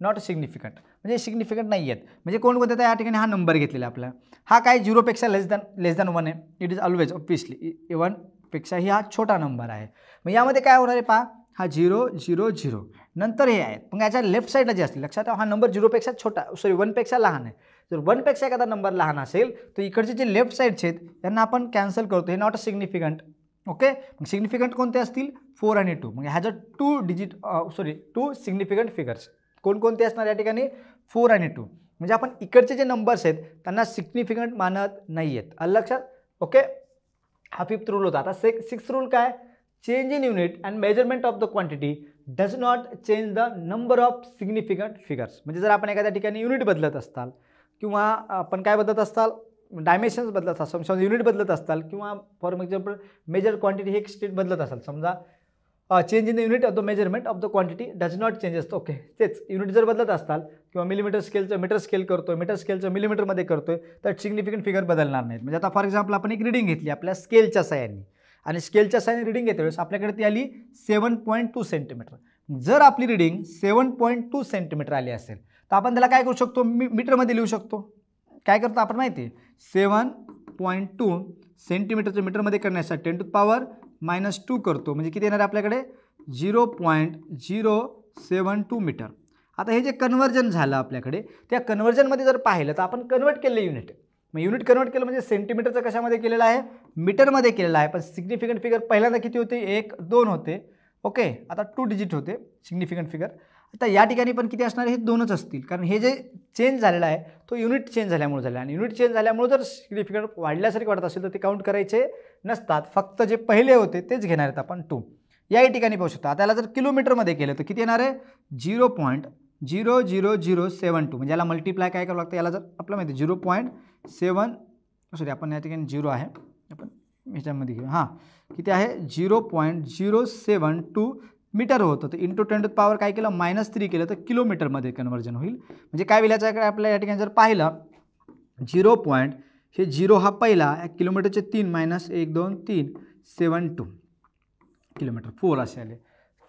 not significant म्हणजे सिग्निफिकंट नाही आहेत. म्हणजे कोणकोणते तर या ठिकाणी हा नंबर घेतलेला आपला हा काय 0पेक्षा लेस दॅन 1 आहे. इट इज ऑलवेज ऑब्वियसली 1पेक्षाही हा छोटा नंबर आहे. मग यामध्ये काय होणार आहे पहा हा 0 0 0 नंतर हे आहेत. मग याच्या लेफ्ट साईडला जे असतील लक्षात ठेवा हा नंबर 0पेक्षा छोटा 1पेक्षा लहान आहे. जर 1पेक्षा एखादा नंबर लहान असेल तर इकडचे जे लेफ्ट साईडचे आहेत यांना आपण कॅन्सल करतो, हे नॉट सिग्निफिकंट. ओके, मग सिग्निफिकंट कोणते असतील 4 आणि 2. मग ह्याचं 2 सिग्निफिकंट फिगर्स कोणकोणते असणार या ठिकाणी 4 आणि 2. म्हणजे आपण इकडचे जे नंबर्स आहेत त्यांना सिग्निफिकंट मानत नाही आहेत. आलं लक्षात. ओके, हा 5th रूल होता. आता 6th रूल काय, change in unit and measurement of the quantity does not change the number of significant figures. म्हणजे जर आपण एखाद्या ठिकाणी युनिट बदलत असताल किंवा आपण काय बदलत असताल डायमेन्शन्स बदलत असाल, समजा युनिट बदलत असताल किंवा फॉर एक्झाम्पल मेजर क्वांटिटी हे एक स्टेट बदलत असाल, समजा change in the unit of the measurement of the quantity does not change असतं. ओके, तेच युनिट जर बदलत असताल किंवा मिलीमीटर स्केलचं मीटर स्केल करतोय, मीटर स्केलचं मिलीमीटरमध्ये करतोय तर सिग्निफिकंट फिगर बदलणार नाहीत. म्हणजे आता फॉर एक्झाम्पल आपण एक रिडिंग घेतली आपल्या स्केलच्या साह्याने आणि स्केलच्या साह्याने रिडिंग घेते वेळेस आपल्याकडे ती आली 7.2 सेंटीमीटर. जर आपली रिडिंग 7.2 सेंटीमीटर आली असेल तर आपण त्याला काय करू शकतो, मीटरमध्ये लिहू शकतो. काय करतो आपण माहिती आहे 7.2 सेंटीमीटरचं मीटरमध्ये करण्यासाठी 10⁻⁻² करतो म्हणजे किती येणार आपल्याकडे 0.072 मीटर. आता हे जे कन्व्हर्जन झालं आपल्याकडे त्या कन्व्हर्जनमध्ये जर पाहिलं तर आपण कन्वर्ट केलं युनिट. मग युनिट कन्वर्ट केलं म्हणजे सेंटीमीटरचं कशामध्ये केलेलं आहे मीटरमध्ये केलेलं आहे. पण सिग्निफिकंट फिगर पहिल्यांदा किती होते 1 2 होते. ओके, आता 2 डिजिट होते सिग्निफिकंट फिगर. आता या ठिकाणी पण किती असणार हे 2च असतील कारण हे जे चेंज झालेला आहे तो युनिट चेंज झाल्यामुळे झाला आणि युनिट चेंज झाल्यामुळे जर सिग्निफिकंट वाढल्यासारखे वाटत असेल तर ते काउंट करायचे नसतात. फक्त जे पहिले होते तेच घेणार आहेत आपण 2. याही ठिकाणी पाहू शकता. आता याला जर किलोमीटरमध्ये केलं तर किती येणार आहे 0.00072 म्हणजे याला मल्टिप्लाय काय करावं लागतं, याला जर आपलं माहिती 0.7 आपण या ठिकाणी 0 आहे आपण ह्याच्यामध्ये घेऊ हां किती आहे 0.072 मीटर होतं. तर इंटू 10⁻⁻ काय केलं -3 केलं तर किलोमीटरमध्ये कन्वर्जन होईल. म्हणजे काय होईल याच्याकडे आपल्या या ठिकाणी जर पाहिलं 0 हा पहिला किलोमीटरचे 3 -1 2 3 72 किलोमीटर 4 असे आले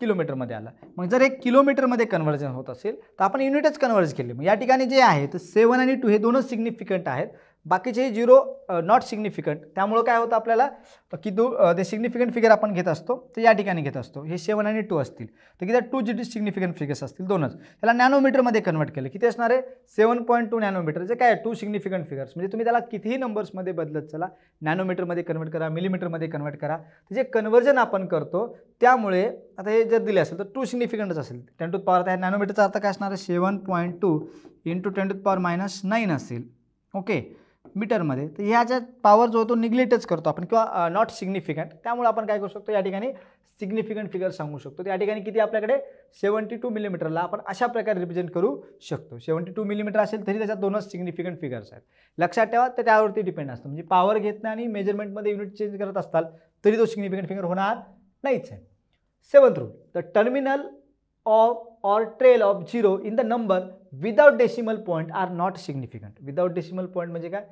किलोमीटरमध्ये आला. मग जर एक किलोमीटरमध्ये कन्वर्जन होत असेल तर आपण युनिटच कन्वर्ज केले. मग या ठिकाणी जे आहे तर 7 आणि 2 हे दोनच सिग्निफिकंट आहेत, बाकीचे 0 नॉट सिग्निफिकंट. त्यामुळं काय होतं आपल्याला की ते सिग्निफिकंट फिगर आपण घेत असतो तर या ठिकाणी घेत असतो हे 7 आणि 2 असतील तर किती 2 जी सिग्निफिकंट फिगर्स असतील दोनच. त्याला नॅनोमीटरमध्ये कन्वर्ट केलं किती असणार आहे 7.2 नॅनोमीटर जे काय 2 सिग्निफिकंट फिगर्स. म्हणजे तुम्ही त्याला कितीही नंबर्समध्ये बदलत चला, नॅनोमीटरमध्ये कन्वर्ट करा, मिलीमीटरमध्ये कन्वर्ट करा, तर जे कन्वर्जन आपण करतो त्यामुळे आता हे जर दिले असेल तर 2 सिग्निफिकंटच असेल. 10⁻⁻ आता नॅनोमीटरचा अर्थ काय असणार आहे 7.2 इंटू 10⁻⁻9 असेल. ओके, मीटरमध्ये. तर ह्याच्या पॉवर जो तो निग्लेक्टच करतो आपण किंवा नॉट सिग्निफिकंट. त्यामुळे आपण काय करू शकतो या ठिकाणी सिग्निफिकंट फिगर सांगू शकतो. त्या ठिकाणी किती आपल्याकडे 72 मिलीमीटरला आपण अशा प्रकारे रिप्रेझेंट करू शकतो. 72 मिलीमीटर असेल तरी त्याच्यात दोनच सिग्निफिकंट फिगर्स आहेत. लक्षात ठेवा तर त्यावरती डिपेंड असतं. म्हणजे पॉवर घेत नाही आणि मेजरमेंटमध्ये युनिट चेंज करत असताल तरी तो सिग्निफिकंट फिगर होणार नाहीच आहे. 7th rule, the terminal of or trail of 0 in the number without decimal point are not significant. Without decimal point म्हणजे काय,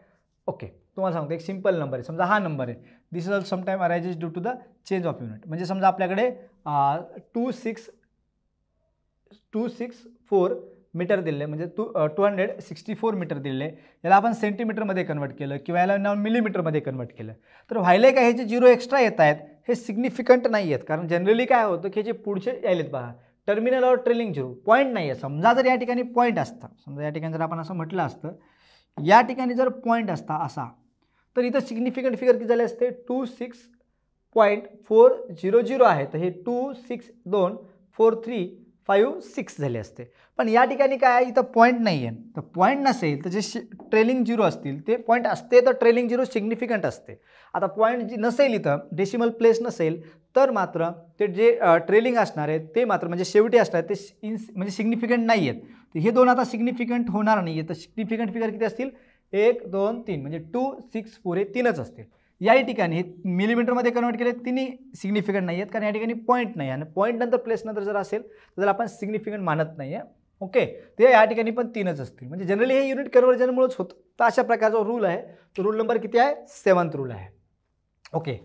ओके तुम्हाला सांगतो एक सिंपल नंबर आहे. समजा हा नंबर आहे, this is also sometime arises due to the change of unit. म्हणजे समजा आपल्याकडे 264 मीटर दिले म्हणजे 264 मीटर दिले, याला आपण सेंटीमीटरमध्ये कन्वर्ट केलं किंवा याला मिलीमीटरमध्ये कन्वर्ट केलं तर व्हायला काय हे जे 0 एक्स्ट्रा येत आहेत हे सिग्निफिकंट नाही आहेत. कारण जनरली काय होतं की जे पुढचे यायलेत पहा टर्मिनल और ट्रेलिंग 0 पॉईंट नाही आहे. समजा जर या ठिकाणी पॉईंट असता, समजा या ठिकाणी जर आपण असं म्हटलं असतं या ठिकाणी जर पॉईंट असता असा तर इथं सिग्निफिकंट फिगर किती झाले असते 26.400 आहे तर हे 2624356 झाले असते. पण या ठिकाणी काय आहे इथं पॉईंट नाही आहे. तर पॉईंट नसेल तर जे ट्रेलिंग 0 असतील ते पॉईंट असते तर ट्रेलिंग 0 सिग्निफिकंट असते. आता पॉईंट जी नसेल इथं डेसिमल प्लेस नसेल तर मात्र ते जे ट्रेलिंग असणार आहे ते मात्र म्हणजे शेवटी असणार ते म्हणजे सिग्निफिकंट नाही आहेत. तर हे दोन आता सिग्निफिकंट होणार नाही आहे. तर सिग्निफिकंट फिगर किती असतील 1 2 3 म्हणजे 264 हे 3च असतील. याही ठिकाणी हे मिलीमीटरमध्ये कन्वर्ट केले तिन्ही सिग्निफिकंट नाही आहेत कारण या ठिकाणी पॉईंट नाही आहे आणि पॉईंट नंतर प्लेस नंतर जर असेल तर आपण सिग्निफिकंट मानत नाही आहे. ओके, ते या ठिकाणी पण 3च असतील. म्हणजे जनरली हे युनिट कन्व्हर्जनमुळेच होतं. तर अशा प्रकारचा रूल आहे. तो रूल नंबर किती आहे? 7th रूल आहे. Okay,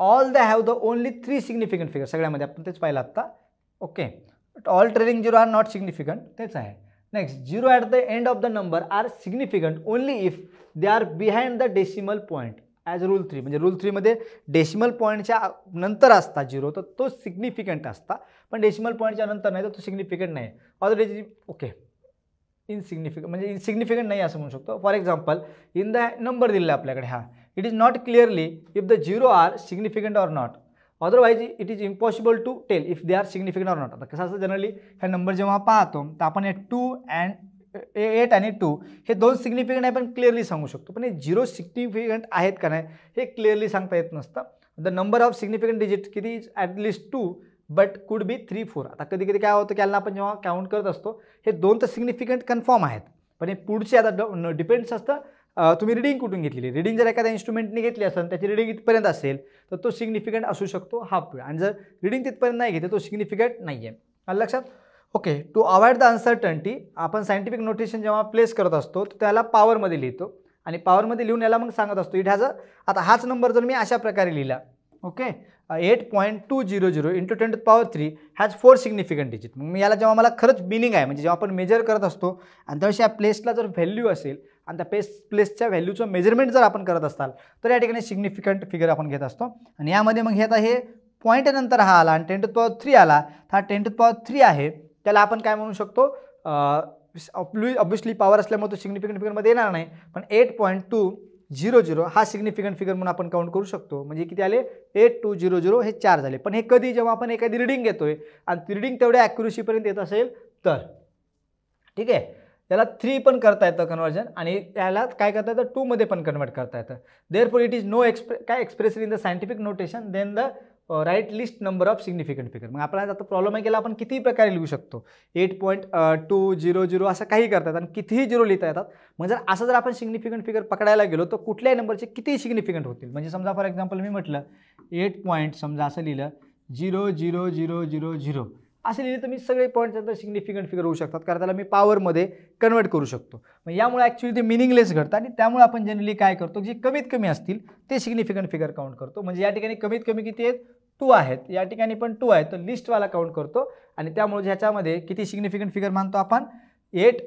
all the have the only 3 significant figure. सगळ्यामध्ये आपण तेच पाहिलं आत्ता. Okay, all trailing zero are not significant, तेच आहे. Next, zero at the end of the number are significant only if they are behind the decimal point as rule 3. म्हणजे rule 3मध्ये decimal पॉईंटच्या नंतर असता झिरो तर तो सिग्निफिकंट असता, पण डेसिमल पॉईंटच्या नंतर नाही तर तो सिग्निफिकंट नाही. ऑलरेडी ओके, इनसिग्निफिकंट म्हणजे इनसिग्निफिकंट नाही असं म्हणू शकतो. For example, in the number दिलेला आपल्याकडे हा, it is not clearly if the zero are significant or not, otherwise it is impossible to tell if they are significant or not. आता कसं असतं जनरली ह्या नंबर जेव्हा पाहतो तर आपण हे 8 आणि 2 हे 2 सिग्निफिकंट आहे पण क्लिअरली सांगू शकतो, पण हे 0 सिग्निफिकंट आहेत का नाही हे क्लिअरली सांगता येत नसतं. The number of significant digit किती is at least 2 but could be 3, 4. आता कधी कधी काय होतं की याला आपण जेव्हा काउंट करत असतो हे 2 तर सिग्निफिकंट कन्फर्म आहेत, पण हे पुढचे आता डिपेंड्स असतं तुम्ही रिडिंग कुठून घेतलेली. रिडिंग जर एखाद्या इन्स्ट्रुमेंटने घेतली असेल त्याची रिडिंग इथपर्यंत असेल तर तो सिग्निफिकंट असू शकतो हाफ वेळ, आणि जर रिडिंग तिथपर्यंत नाही घेते तो सिग्निफिकंट नाही आहे. आलं लक्षात? Okay, to avoid the uncertainty आपण सायंटिफिक नोटेशन जेव्हा प्लेस करत असतो तर त्याला पॉवरमध्ये लिहितो, आणि पॉवरमध्ये लिहून याला मग सांगत असतो इट हॅज अ, आता हाच नंबर जर मी अशा प्रकारे लिहिला, okay, 8.200 into 10⁻³ has 4 significant digit. मग मी याला जेव्हा मला खरंच मिनिंग आहे म्हणजे जेव्हा आपण मेजर करत असतो आणि त्यावेळेस या प्लेसला जर व्हॅल्यू असेल आणि त्या प्लेसच्या व्हॅल्यूचं मेजरमेंट जर आपण करत असाल तर या ठिकाणी सिग्निफिकंट फिगर आपण घेत असतो. आणि यामध्ये मग हे आता हे पॉईंट नंतर हा आला आणि 10⁻³ आला, हा 10⁻³ आहे त्याला आपण काय म्हणू शकतो, ऑब्वियसली पॉवर असल्यामुळे तो सिग्निफिकंट फिगरमध्ये येणार नाही, पण 8.200 हा सिग्निफिकंट फिगर म्हणून आपण काउंट करू शकतो. म्हणजे किती आले? 8200 हे 4 झाले. पण हे कधी जेव्हा आपण एखादी रिडिंग घेतोय आणि ती रिडिंग तेवढ्या ॲक्युरेसीपर्यंत येत असेल तर, ठीक आहे. याला 3 पण करता येतं कन्वर्जन, आणि याला काय करता येतं 2 मध्ये पण कन्वर्ट करता येतं. देअरफॉर इट इज नो काय express in the scientific notation then the right list number of significant figure. मग आपल्याला आता प्रॉब्लेम आहे की आपण कितीही प्रकारे लिहू शकतो, 8.200 असं काही करतात आणि कितीही 0 लिहिता येतात. मग जर असं जर आपण सिग्निफिकंट फिगर पकडायला गेलो तर कुठल्याही नंबरचे कितीही सिग्निफिकंट होतील. म्हणजे समजा फॉर एक्झाम्पल मी म्हटलं 8 समजा असं लिहिलं 00000 असं लिहिलं तर मी सगळे पॉईंट्स सिग्निफिकंट फिगर होऊ शकतात, कारण त्याला मी पॉवरमध्ये कन्वर्ट करू शकतो. मग यामुळे ॲक्च्युली ते मिनिंगलेस घडतं आणि त्यामुळे आपण जनरली काय करतो, जे कमीत कमी असतील ते सिग्निफिकंट फिगर काउंट करतो. म्हणजे या ठिकाणी कमीत कमी किती आहेत? 2 आहेत, या ठिकाणी पण 2 आहेत, तर लिस्टवाला काउंट करतो. आणि त्यामुळे ह्याच्यामध्ये किती सिग्निफिकंट फिगर मानतो आपण? 8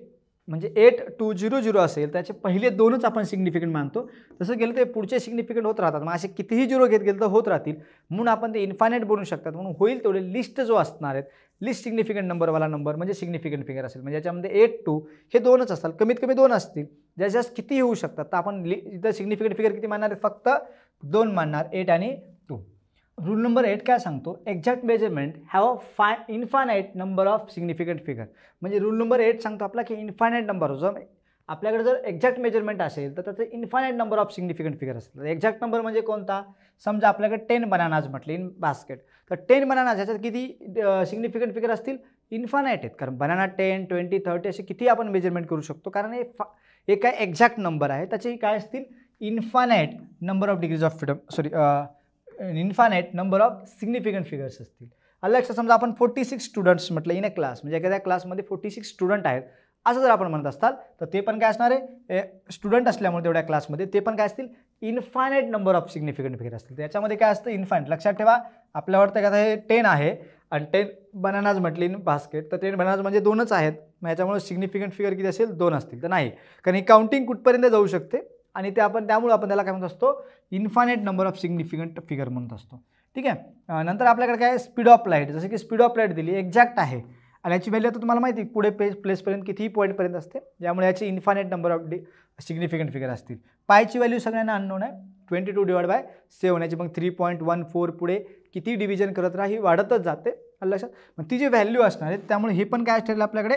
म्हणजे 8200 असेल त्याचे पहिले 2च आपण सिग्निफिकंट मानतो. तसं केलं ते पुढचे सिग्निफिकंट होत राहतात. मग असे कितीही 0 घेत गेलं तर होत राहतील, म्हणून आपण ते इन्फायनाईट बनवू शकतात. म्हणून होईल तेवढे लिस्ट जो असणार आहेत, लिस्ट सिग्निफिकंट नंबरवाला नंबर म्हणजे सिग्निफिकंट फिगर असेल. म्हणजे याच्यामध्ये 8, 2 हे 2च असतात, कमीत कमी 2 असतील. जास्त कितीही होऊ शकतात. तर आपण इथं सिग्निफिकंट फिगर किती मानणार आहेत? फक्त 2 मानणार, 8 आणि 2. रूल नंबर 8 काय सांगतो? Exact measurement have a infinite number of significant figure. म्हणजे रूल नंबर 8 सांगतो आपला की इन्फायनाईट नंबर जो आपल्याकडे जर एक्झॅक्ट मेजरमेंट असेल तर त्याचं infinite number of significant figure असेल. तर एक्झॅक्ट नंबर म्हणजे कोणता? समजा आपल्याकडे 10 बनानाज म्हटले इन बास्केट, तर 10 बनानाज ह्याच्यात किती सिग्निफिकंट फिगर असतील? इन्फायनाईट आहेत, कारण बनाना 10, 20, 30 असे किती आपण मेजरमेंट करू शकतो, कारण हे काय एक्झॅक्ट नंबर आहे, त्याचे काय असतील? Infinite number of degrees of freedom infinite number of significant figures असतील. लक्षात समजा आपण 46 स्टुडंट्स म्हटलं इन अ क्लास, म्हणजे एखाद्या क्लासमध्ये 46 स्टुडंट आहेत असं जर आपण म्हणत असाल तर ते पण काय असणार आहे? स्टुडंट असल्यामुळे तेवढ्या क्लासमध्ये ते पण काय असतील? Infinite number of significant figure असतील. त्याच्यामध्ये काय असतं? इन्फायनाईट. लक्षात ठेवा, आपल्याला वाटतं का आता हे 10 आहे आणि 10 बनानाज म्हटली इन बास्केट, तर 10 बनानाज म्हणजे 2च आहेत, मग याच्यामुळे सिग्निफिकंट फिगर किती असेल? 2 असतील. तर नाही, कारण ही काउंटिंग कुठपर्यंत जाऊ शकते आणि त्यामुळे आपण त्याला काय म्हणत असतो? Infinite number of significant figure म्हणत असतो. ठीक आहे. नंतर आपल्याकडे काय? Speed of light. जसं की स्पीड ऑफ लाईट दिली, एक्झॅक्ट आहे आणि याची व्हॅल्यू आता तुम्हाला माहिती पुढे प्लेसपर्यंत कितीही पॉईंटपर्यंत असते, त्यामुळे याची infinite number of significant figure असतील. पायची व्हॅल्यू सगळ्यांना अननोन आहे, 22/7. याची मग 3.14 पुढे किती डिव्हिजन करत राहा ही वाढतच जाते. लक्षात. मग ती जी व्हॅल्यू असणार आहे त्यामुळे हे पण काय ठरलं आपल्याकडे?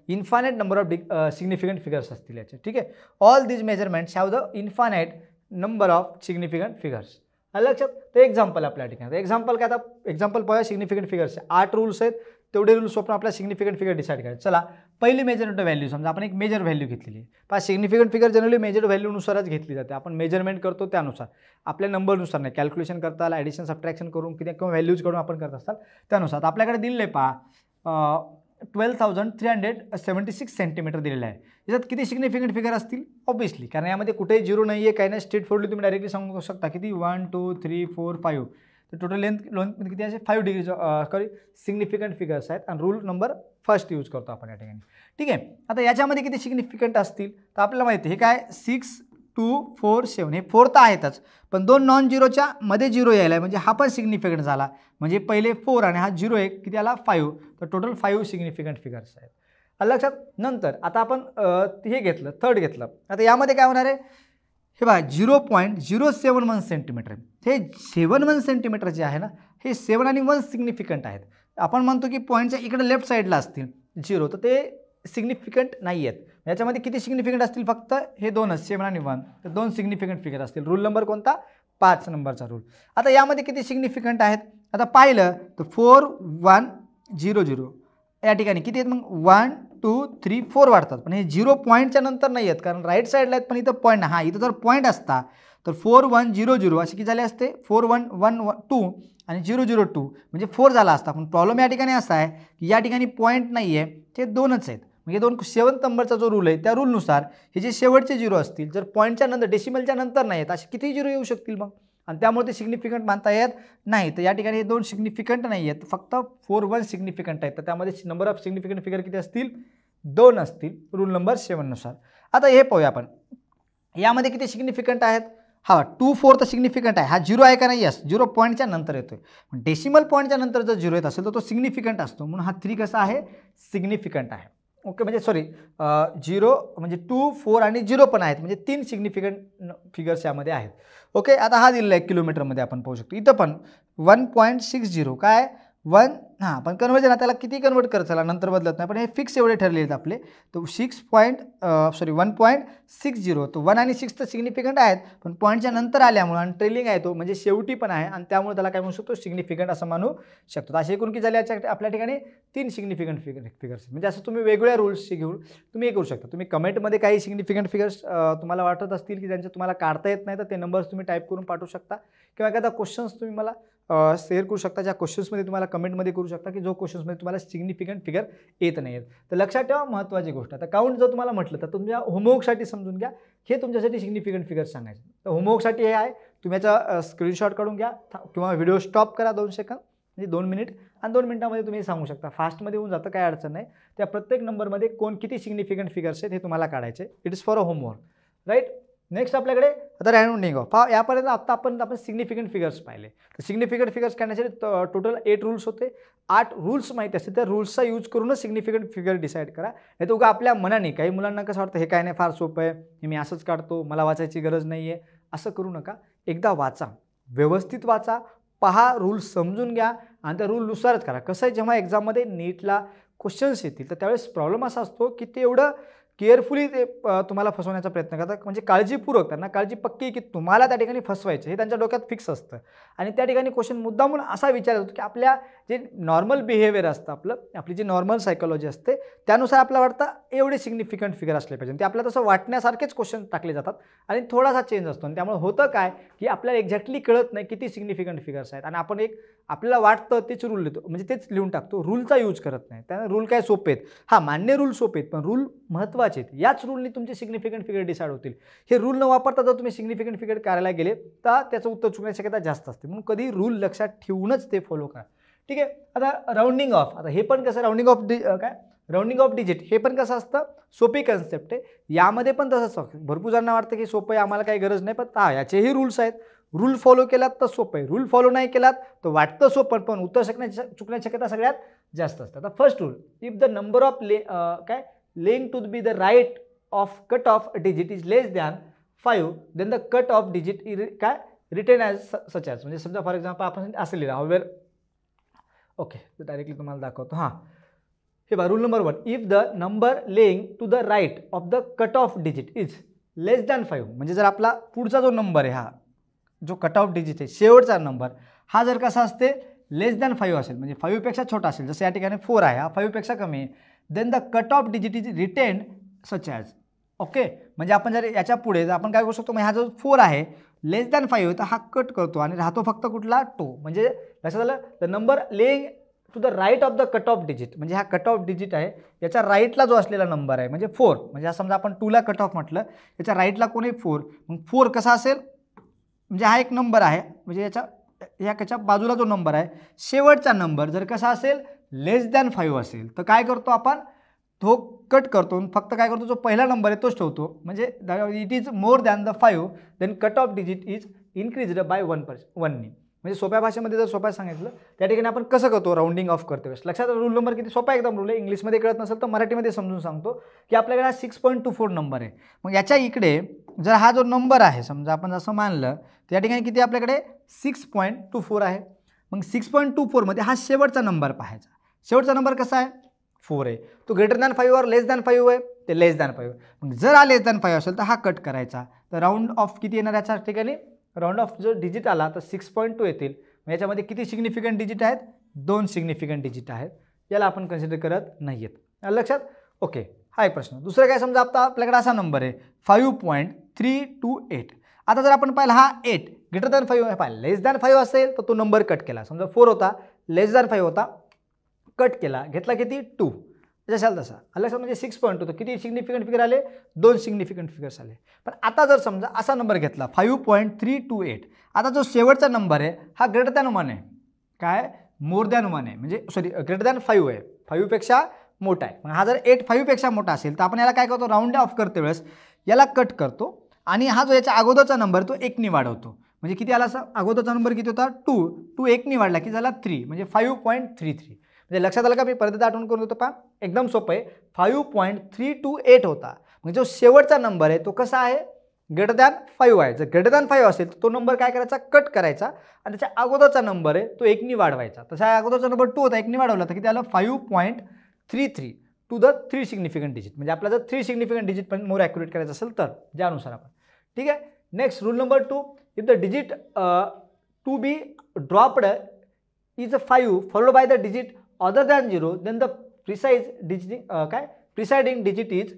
Infinite number of significant figures असतील याचे. ठीक आहे. All these measurements have the infinite number of significant figures. लक्षात. ते एक्झाम्पल आपल्या ठिकाणी. एक्झाम्पल काय? आता एक्झाम्पल पाहूया सिग्निफिकंट फिगर्सचे. 8 रूल्स आहेत, तेवढे रूल्स वापरून आपल्या सिग्निफिकंट फिगर डिसाईड करायचे. चला, पहिली मेजरमेंट व्हॅल्यू समजा आपण एक मेजर व्हॅल्यू घेतलेली आहे. सिग्निफिकंट फिगर जनरली मेजर व्हॅल्यूनुसारच घेतली जाते, आपण मेजरमेंट करतो त्यानुसार, आपल्या नंबरनुसार नाही. कॅल्क्युलेशन करता आला, ॲडिशन सबट्रॅक्शन करून किंवा व्हॅल्यूज करून आपण करत असतात त्यानुसार. आपल्याकडे दिलेलं आहे 12,376 सेंटीमीटर दिलेलं आहे. याच्यात किती सिग्निफिकंट फिगर असतील? ऑब्विसली, कारण यामध्ये कुठेही झिरो नाही आहे, काही नाही, स्ट्रेट फॉरवर्डली तुम्ही डायरेक्टली सांगू शकता किती 1 2 3 4 5. तर टोटल लेंथ किती असे 5 डिग्री सिग्निफिकंट फिगर्स आहेत आणि रूल नंबर फर्स्ट यूज करतो आपण या ठिकाणी. ठीक आहे. आता याच्यामध्ये किती सिग्निफिकंट असतील तर आपल्याला माहिती आहे हे काय 6 2 4 7 हे 4 तर आहेतच, पण दोन नॉन झिरोच्या मध्ये झिरो यायला आहे म्हणजे हा पण सिग्निफिकंट झाला. म्हणजे पहिले 4 आणि हा 0 1 किती आला 5. तर टोटल 5 सिग्निफिकंट फिगर्स आहेत. लक्षात. नंतर आता आपण हे घेतलं, थर्ड घेतलं. आता यामध्ये काय होणार आहे? हे बघा 0.071 सेंटीमीटर. हे 7 सेंटीमीटर जे आहे ना, हे 7 आणि 1 सिग्निफिकंट आहेत. आपण म्हणतो की पॉईंटच्या इकडे लेफ्ट साईडला असतील 0, तर ते सिग्निफिकंट नाही आहेत. याच्यामध्ये किती सिग्निफिकंट असतील? फक्त हे दोनच, 7 आणि 1. तर 2 सिग्निफिकंट फिगर असतील. रूल नंबर कोणता? 5 नंबरचा रूल. आता यामध्ये किती सिग्निफिकंट आहेत? आता पाहिलं तर 4 1 0 0 या ठिकाणी किती आहेत? मग 1 2 3 4 वाढतात, पण हे 0 पॉईंटच्या नंतर नाही आहेत, कारण राईट साईडला आहेत पण इथं पॉईंट. हां, इथं जर पॉईंट असता तर 4 1 0 0 असे किती झाले असते? 4 1 1 2 आणि 0 0 2 म्हणजे 4 झाला असता. पण प्रॉब्लेम या ठिकाणी असा आहे की या ठिकाणी पॉईंट नाही आहे, ते दोनच आहेत. म्हणजे 7 नंबरचा जो रूल आहे त्या रूलनुसार हे जे शेवटचे 0 असतील, जर पॉईंटच्या नंतर डेसिमलच्या नंतर नाही आहेत, असे किती 0 येऊ शकतील मग? आणि त्यामुळे ते सिग्निफिकंट मानता येत नाही. तर या ठिकाणी हे 2 सिग्निफिकंट नाही आहेत, फक्त 4 1 सिग्निफिकंट आहेत. तर त्यामध्ये नंबर ऑफ सिग्निफिकंट फिगर किती असतील? 2 असतील रूल नंबर 7 नुसार. आता हे पाहूया आपण, यामध्ये किती सिग्निफिकंट आहेत? हा 2 4 तर सिग्निफिकंट आहे. हा 0 आहे का नाही? यस, 0 पॉईंटच्या नंतर येतोय. पण डेसिमल पॉईंटच्या नंतर जर 0 येत असेल तर तो सिग्निफिकंट असतो, म्हणून हा 3 कसा आहे? सिग्निफिकंट आहे. ओके, म्हणजे सॉरी 0 म्हणजे 2 4 आणि 0 पण आहेत, म्हणजे 3 सिग्निफिकंट फिगर्स यामध्ये आहेत. ओके. आता हा दिलेला आहे किलोमीटरमध्ये, आपण पाहू शकतो. इथं पण 1.60 काय 1. हां, पण कन्वर्जन त्याला किती कन्वर्ट करत चला नंतर बदलत नाही, पण हे फिक्स एवढे ठरले आहेत आपले. तर 1.60. तो 1 आणि 6 तर सिग्निफिकंट आहेत, पण पॉईंटच्या नंतर आल्यामुळे आणि ट्रेलिंग आहे तो, म्हणजे शेवटी पण आहे आणि त्यामुळे त्याला काय म्हणू शकतो? सिग्निफिकंट असं मानू शकतो. असे एकूण किती झाले आपल्या ठिकाणी? 3 सिग्निफिकंट फिगर्स. म्हणजे असं तुम्ही वेगवेगळ्या रूल्सशी घेऊन तुम्ही हे करू शकता. तुम्ही कमेंटमध्ये काही सिग्निफिकंट फिगर्स तुम्हाला वाटत असतील की ज्यांचे तुम्हाला काढता येत नाही, तर ते नंबर्स तुम्ही टाईप करून पाठवू शकता, किंवा एखादा क्वेश्चन्स तुम्ही मला शेअर करू शकता. ज्या क्वेश्चन्समध्ये तुम्हाला कमेंटमध्ये करू शकता की जो क्वेश्चन्समध्ये तुम्हाला सिग्निफिकंट फिगर येत नाही आहेत. तर लक्षात ठेवा महत्त्वाची गोष्ट. आता काउंट जर तुम्हाला म्हटलं तर तुमच्या होमवर्कसाठी समजून घ्या, हे तुमच्यासाठी सिग्निफिकंट फिगर्स सांगायचे. तर होमवर्कसाठी हे आहे, तुम्ही याचा स्क्रीनशॉट काढून घ्या किंवा व्हिडिओ स्टॉप करा 2 सेकंद, म्हणजे 2 मिनिट, आणि 2 मिनिटामध्ये तुम्ही सांगू शकता. फास्टमध्ये होऊन जातं, काय अडचण नाही. त्या प्रत्येक नंबरमध्ये किती सिग्निफिकंट फिगर्स आहेत हे तुम्हाला काढायचे. It is for a homework, right. Next आपल्याकडे आता राऊंडिंग ऑफ. यापर्यंत आता आपण सिग्निफिकंट फिगर्स पाहिले. तर सिग्निफिकंट फिगर्स काढण्यासाठी टोटल 8 रूल्स होते. 8 रूल्स माहिती असतील त्या रूल्सचा यूज करूनच सिग्निफिकंट फिगर डिसाईड करा. नाही तर उगा आपल्या मनाने, काही मुलांना कसं वाटतं हे काय नाही, फार सोपं आहे, हे मी असंच काढतो, मला वाचायची गरज नाही आहे, असं करू नका. एकदा वाचा, व्यवस्थित वाचा, पहा, रूल्स समजून घ्या आणि त्या रूलनुसारच करा. कसं आहे, जेव्हा एक्झाममध्ये नीटला क्वेश्चन्स येतील तर त्यावेळेस प्रॉब्लेम असा असतो की ते एवढं केअरफुली ते तुम्हाला फसवण्याचा प्रयत्न करतात, म्हणजे काळजीपूर्वक, त्यांना काळजी पक्की की तुम्हाला त्या ठिकाणी फसवायचं हे त्यांच्या डोक्यात फिक्स असतं. आणि त्या ठिकाणी क्वेश्चन मुद्दामून असा विचारत होतो की आपल्या जे नॉर्मल बिहेवियर असतं, आपली जी नॉर्मल सायकोलॉजी असते त्यानुसार आपल्याला वाटतं एवढे सिग्निफिकंट फिगर असले पाहिजे. ते आपल्याला तसं वाटण्यासारखेच क्वेश्चन टाकले जातात आणि थोडासा चेंज असतो. आणि त्यामुळे होतं काय की आपल्याला एक्झॅक्टली कळत नाही किती सिग्निफिकंट फिगर्स आहेत, आणि आपण आपल्याला वाटतं तेच रूल लिहितो, म्हणजे तेच लिहून टाकतो, रूलचा यूज करत नाही. त्यामुळे रूल काय सोपे आहेत, हां मान्य रूल सोपे आहेत, पण रूल महत्त्वाचे आहेत. याच रूलनी तुमचे सिग्निफिकंट फिगर डिसाईड होतील. हे रूल न वापरता जर तुम्ही सिग्निफिकंट फिगर करायला गेले तर त्याचं उत्तर चुकण्याची शक्यता जास्त असते. म्हणून कधी रूल लक्षात ठेवूनच ते फॉलो करा. ठीक आहे. आता राऊंडिंग ऑफ. आता हे पण कसं राऊंडिंग ऑफ डिजिट हे पण कसं असतं, सोपी कन्सेप्ट आहे. यामध्ये पण तसंच भरपूर जणांना वाटतं की सोपं आहे, आम्हाला काही गरज नाही, पण याचेही रूल्स आहेत. रूल फॉलो केलात तर सोपं आहे, रूल फॉलो नाही केलात तर वाटतं सोपं, पण उत्तर चुकण्याची शक्यता सगळ्यात जास्त असते. आता first rule, if the number of lying to be the right of cut off digit is less than 5, then the cut off digit retain as such as. म्हणजे समजा फॉर एक्झाम्पल आपण असं लिहिलं हवेर. ओके, डायरेक्टली तुम्हाला दाखवतो. हां, हे बघा rule number 1, if the number lying to the right of the cut off digit is less than 5, म्हणजे जर आपला पुढचा जो नंबर आहे, हा जो कट ऑफ डिजिट आहे शेवटचा नंबर, हा जर कसा असते लेस दॅन 5 असेल, म्हणजे 5 पेक्षा छोटा असेल, जसं या ठिकाणी 4 आहे, हा 5 पेक्षा कमी आहे, then the cut off digit is retain such as. Okay, म्हणजे आपण जर याच्या पुढे जर आपण काय करू शकतो, मग हा जो 4 आहे लेस दॅन 5 तर हा कट करतो आणि राहतो फक्त कुठला 2. म्हणजे लक्षात आलं, the number lying to the right of the cut off digit, म्हणजे हा कट ऑफ डिजिट आहे याच्या राईटला जो असलेला नंबर आहे म्हणजे 4, म्हणजे समजा आपण 2ला कट ऑफ म्हटलं, याच्या राईटला कोण आहे 4, मग 4 कसा असेल, म्हणजे हा एक नंबर आहे, म्हणजे याच्या बाजूला जो नंबर आहे शेवटचा नंबर जर कसा असेल लेस दॅन 5 असेल तर काय करतो आपण, तो कट करतो, फक्त काय करतो जो पहिला नंबर आहे तोच ठेवतो, म्हणजे it is more than the 5 then cut off digit is increased by 1नी. म्हणजे सोप्या भाषेमध्ये जर सोप्या सांगितलं त्या ठिकाणी आपण कसं करतो, राऊंडिंग ऑफ करतो. लक्षात रूल नंबर किती सोपा एकदम रूल आहे. इंग्लिशमध्ये कळत नसेल तर मराठीमध्ये समजून सांगतो की आपल्याकडे हा 6.24 नंबर आहे. मग याच्या इकडे जर हा जो नंबर आहे समजा आपण जसं मानलं तर या ठिकाणी किती आपल्याकडे 6.24 आहे. मग 6.24 मध्ये हा शेवटचा नंबर पाहायचा. शेवटचा नंबर कसा आहे 4 आहे. तो ग्रेटर दॅन 5 और लेस दॅन 5 आहे, ते लेस दॅन 5. मग जर हा लेस दॅन 5 असेल तर हा कट करायचा. तर राऊंड ऑफ किती येणार याच्या ठिकाणी, राऊंड ऑफ जो डिजिट आला तर 6.2 येतील. याच्यामध्ये किती सिग्निफिकंट डिजिट आहेत, 2 सिग्निफिकंट डिजिट आहेत. याला आपण कन्सिडर करत नाही आहेत. लक्षात. ओके, हा एक प्रश्न. दुसरं काय, समजा आता आपल्याकडे असा नंबर आहे 5.328. आता जर आपण पाहिलं हा 8 ग्रेटर दॅन 5 पाहिलं, लेस दॅन 5 असेल तर तो नंबर कट केला. समजा 4 होता, लेस दॅन 5 होता, कट केला, घेतला किती 2, जशाल तसा. लक्षात. म्हणजे 6.2 तर किती सिग्निफिकंट फिगर आले, 2 सिग्निफिकंट फिगर्स आले. पण आता जर समजा असा नंबर घेतला 5.328, आता जो शेवटचा नंबर आहे हा ग्रेटर दॅन 1 आहे, काय मोर दॅन 1 आहे, म्हणजे सॉरी ग्रेटर दॅन 5 आहे, 5 पेक्षा मोठा आहे. मग हा जर 8 5 पेक्षा मोठा असेल तर आपण याला काय करतो, राऊंड ऑफ करते वेळेस याला कट करतो आणि हा जो याच्या अगोदरचा नंबर तो 1नी वाढवतो. म्हणजे किती आला, अगोदरचा नंबर किती होता 2 1नी वाढला की झाला 3, म्हणजे 5.33. म्हणजे लक्षात आलं का, मी परत आठवण करून होतो पहा, एकदम सोपं आहे. 5.328 होता. म्हणजे जो शेवटचा नंबर आहे तो कसा आहे, ग्रेटर दॅन 5 आहे. जर ग्रेटर दॅन 5 असेल तर तो नंबर काय करायचा, कट करायचा आणि त्याच्या अगोदरचा नंबर आहे तो 1नी वाढवायचा. तसा अगोदरचा नंबर 2 होता, 1नी वाढवला तर किती आलं 5.33 टू द 3 सिग्निफिकंट डिजिट. म्हणजे आपल्याला जर 3 सिग्निफिकंट डिजिट पण मोर ॲक्युरेट करायचं असेल तर ज्यानुसार आपण. ठीक आहे. Next rule number 2, if the digit to be dropped is 5 followed by the digit other than 0 then the presiding digit is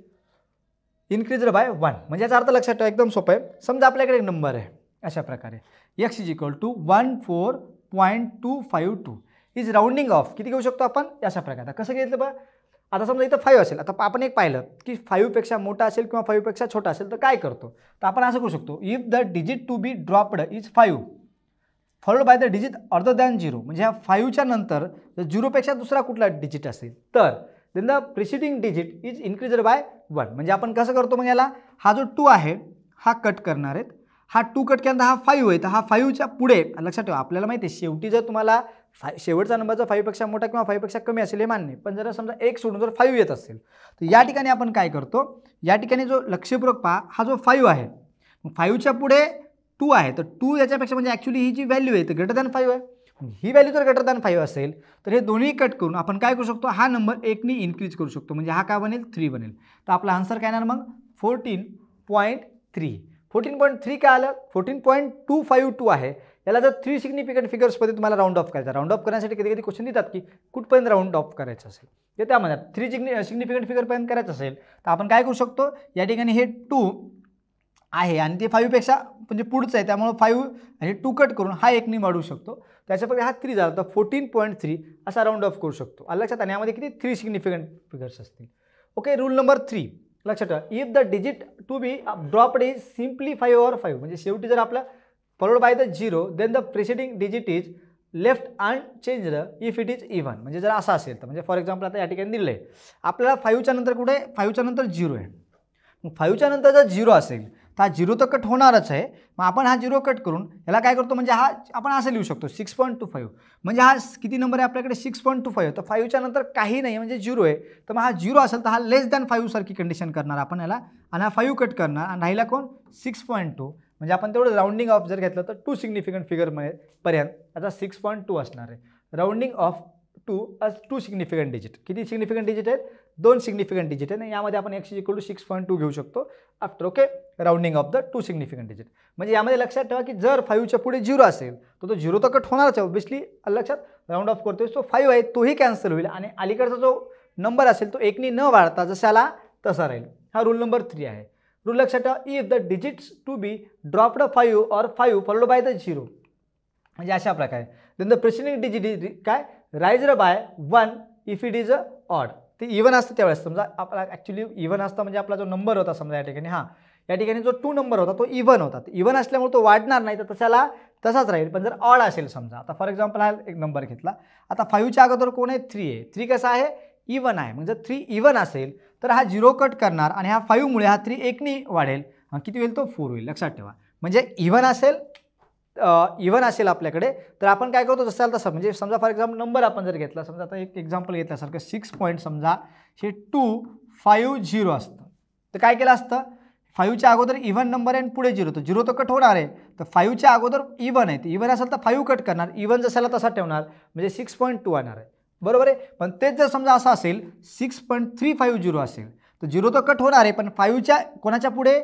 increased by 1. म्हणजे याचा अर्थ लक्षात ठेवा, एकदम सोपं आहे. समजा आपल्याकडे एक नंबर आहे अशा प्रकारे x = 14.252 इज राऊंडिंग ऑफ. किती घेऊ शकतो आपण अशा प्रकारे. कसं घेतलं बघा, आता समजा इथं 5 असेल, आता आपण एक पाहिलं की 5 पेक्षा मोठा असेल किंवा 5 पेक्षा छोटा असेल तर काय करतो, तर आपण असं करू शकतो, if the digit to be dropped is 5 followed by the digit other than 0. म्हणजे ह्या 5च्या नंतर जर 0 पेक्षा दुसरा कुठला डिजिट असेल तर then the preceding digit is increased by 1. म्हणजे आपण कसं करतो, मग याला हा जो 2 आहे हा कट करणार आहेत. हा 2 कट केल्यानंतर हा 5 आहे, तर हा 5च्या पुढे लक्षात ठेवा, आपल्याला माहिती आहे शेवटी जर तुम्हाला शेवटचा नंबर जर 5 पेक्षा मोठा किंवा 5 पेक्षा कमी असेल हे मान्य, पण जर समजा 1 सोडून जर 5 येत असेल तर या ठिकाणी आपण काय करतो, या ठिकाणी जो लक्षपूर्वक पहा, हा जो 5 आहे 5च्या पुढे 2 आहे, तर 2 याच्यापेक्षा म्हणजे ॲक्च्युली ही जी व्हॅल्यू आहे तर ग्रेटर दॅन 5 आहे. ही व्हॅल्यू जर ग्रेटर दॅन 5 असेल तर हे दोन्ही कट करून आपण काय करू शकतो, हा नंबर 1नी इन्क्रीज करू शकतो. म्हणजे हा काय बनेल 3 बनेल. तर आपला आन्सर काय येणार मग 14.3. 14.3 काय आलं, 14.252 आहे. याला जर 3 सिग्निफिकंट फिगर्समध्ये तुम्हाला राऊंड ऑफ करायचा. राऊंड ऑफ करण्यासाठी कधी कधी क्वेश्चन देतात की कुठपर्यंत राऊंड ऑफ करायचं असेल, ते त्यामध्ये 3 सिग्निफिकंट फिगरपर्यंत करायचं असेल तर आपण काय करू शकतो, या ठिकाणी हे 2 आहे आणि ते 5 पेक्षा म्हणजे पुढचं आहे, त्यामुळे 5 आणि 2 कट करून हा 1नी वाढवू शकतो. त्याच्यापैकी हा 3 झाला तर 14.3 असा राऊंड ऑफ करू शकतो. लक्षात. आणि यामध्ये किती 3 सिग्निफिकंट फिगर्स असतील. ओके. रूल नंबर 3 लक्षात ठेवा, if the digit to be dropped is simply 5 over 5. म्हणजे शेवटी जर आपला followed by the 0 then the preceding digit is left unchanged if it is even. म्हणजे जर असं असेल तर, म्हणजे फॉर एक्झाम्पल आता या ठिकाणी दिलं आहे आपल्याला 5च्या नंतर कुठे, 5च्या नंतर 0 आहे. मग 5च्या नंतर जर 0 असेल तर हा 0 तर कट होणारच आहे. मग आपण हा 0 कट करून याला काय करतो, म्हणजे हा आपण असं लिहू शकतो 6.25. म्हणजे हा किती नंबर आहे आपल्याकडे 6.25. तर 5च्या नंतर काही नाही म्हणजे 0 आहे, तर मग हा 0 असेल तर हा लेस दॅन 5 सारखी कंडिशन करणार आपण याला, आणि हा 5 कट करणार आणि राहिला कोण 6.2. म्हणजे आपण तेवढं राऊंडिंग ऑफ जर घेतलं तर 2 सिग्निफिकंट फिगरमध्ये पर्यंत आता 6.2 असणार आहे. Rounding of 2 significant digit. किती सिग्निफिकंट डिजिट आहेत, 2 सिग्निफिकंट डिजिट आहे. यामध्ये आपण x = 6.2 घेऊ शकतो after. Okay. Rounding of the 2 significant digit. म्हणजे यामध्ये लक्षात ठेवा की जर 5च्या पुढे 0 असेल तर तो 0 तर कट होणारच आहे ऑब्व्हियसली. लक्षात. राऊंड ऑफ करतोय तो 5 आहे तोही कॅन्सल होईल आणि अलीकडचा जो नंबर असेल तो 1नी न वाढता जशाला तसा राहील. हा रूल नंबर 3 आहे. रूल लक्षात ठेवा, if the digits to be dropped 5 और 5 फॉलोड बाय द 0. म्हणजे अशा प्रकारे then the preceding digit is काय raised by 1 if it is a odd. ते इव्हन असतं त्यावेळेस, समजा आपला ॲक्च्युली इव्हन असतं म्हणजे आपला जो नंबर होता समजा या ठिकाणी, हां या ठिकाणी जो 2 नंबर होता तो इव्हन होता. इव्हन असल्यामुळे तो वाढणार नाही, तर तशाला तसाच राहील. पण जर ऑड असेल समजा, आता फॉर एक्झाम्पल हा एक नंबर घेतला, आता 5च्या अगोदर कोण आहे 3 आहे. 3 कसा आहे इव्हन आहे. मग जर 3 इव्हन असेल तर हा 0 कट करणार आणि हा 5 मुळे हा 3 1नी वाढेल. किती होईल तो 4 होईल. लक्षात ठेवा. म्हणजे इव्हन असेल आपल्याकडे तर आपण काय करतो जसं तसं, म्हणजे समजा फॉर एक्झाम्पल नंबर आपण जर घेतला, समजा आता एक एक्झाम्पल घेतल्यासारखं 6 पॉईंट समजा हे 250 असतं, तर काय केलं असतं 5च्या अगोदर इव्हन नंबर आहे आणि पुढे 0, तर 0 तर कट होणार आहे. तर 5च्या अगोदर इव्हन आहे, इव्हन असेल तर 5 कट करणार, इव्हन जसाला तसा ठेवणार, म्हणजे 6.2 येणार आहे. बरोबर आहे. पण तेच जर समजा असं असेल 6.350 असेल तर 0 तर कट होणार आहे, पण 5च्या कोणाच्या पुढे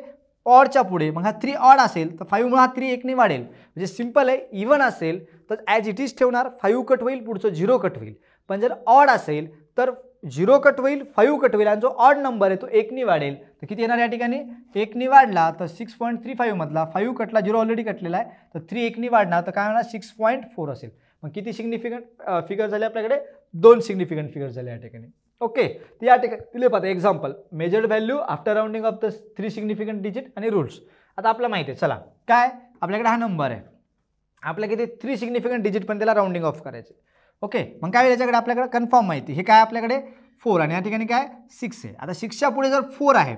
ऑडच्या पुढे, मग हा 3 ऑड असेल तर 5 मुळे हा 3 1ने वाढेल. म्हणजे सिंपल आहे. इव्हन असेल तर ॲज इट इज ठेवणार, 5 कट होईल, पुढचं 0 कट होईल. पण जर ऑड असेल तर 0 कट होईल, 5 कट होईल आणि जो ऑड नंबर आहे तो 1नी वाढेल. तर किती येणार या ठिकाणी 1नी वाढला तर 6.35 मधला 5 कटला, 0 ऑलरेडी कटलेला आहे, तर 3 1नी वाढणार तर काय होणार 6.4 असेल. मग किती सिग्निफिकंट फिगर झाले आपल्याकडे 2 सिग्निफिकंट फिगर झाले या ठिकाणी. ओके. तर या ठिकाणी दिले पाहता example measured value after rounding off the 3 significant digit आणि रूल्स. आता आपल्याला माहिती आहे, चला काय आपल्याकडे हा नंबर आहे, आपल्या किती 3 सिग्निफिकंट डिजिट पण त्याला राउंडिंग ऑफ करायचे. ओके. मग काय याच्याकडे आपल्याकडे कन्फर्म माहिती, हे काय आपल्याकडे 4 आणि या ठिकाणी काय 6 आहे. आता 6च्या पुढे जर 4 आहे,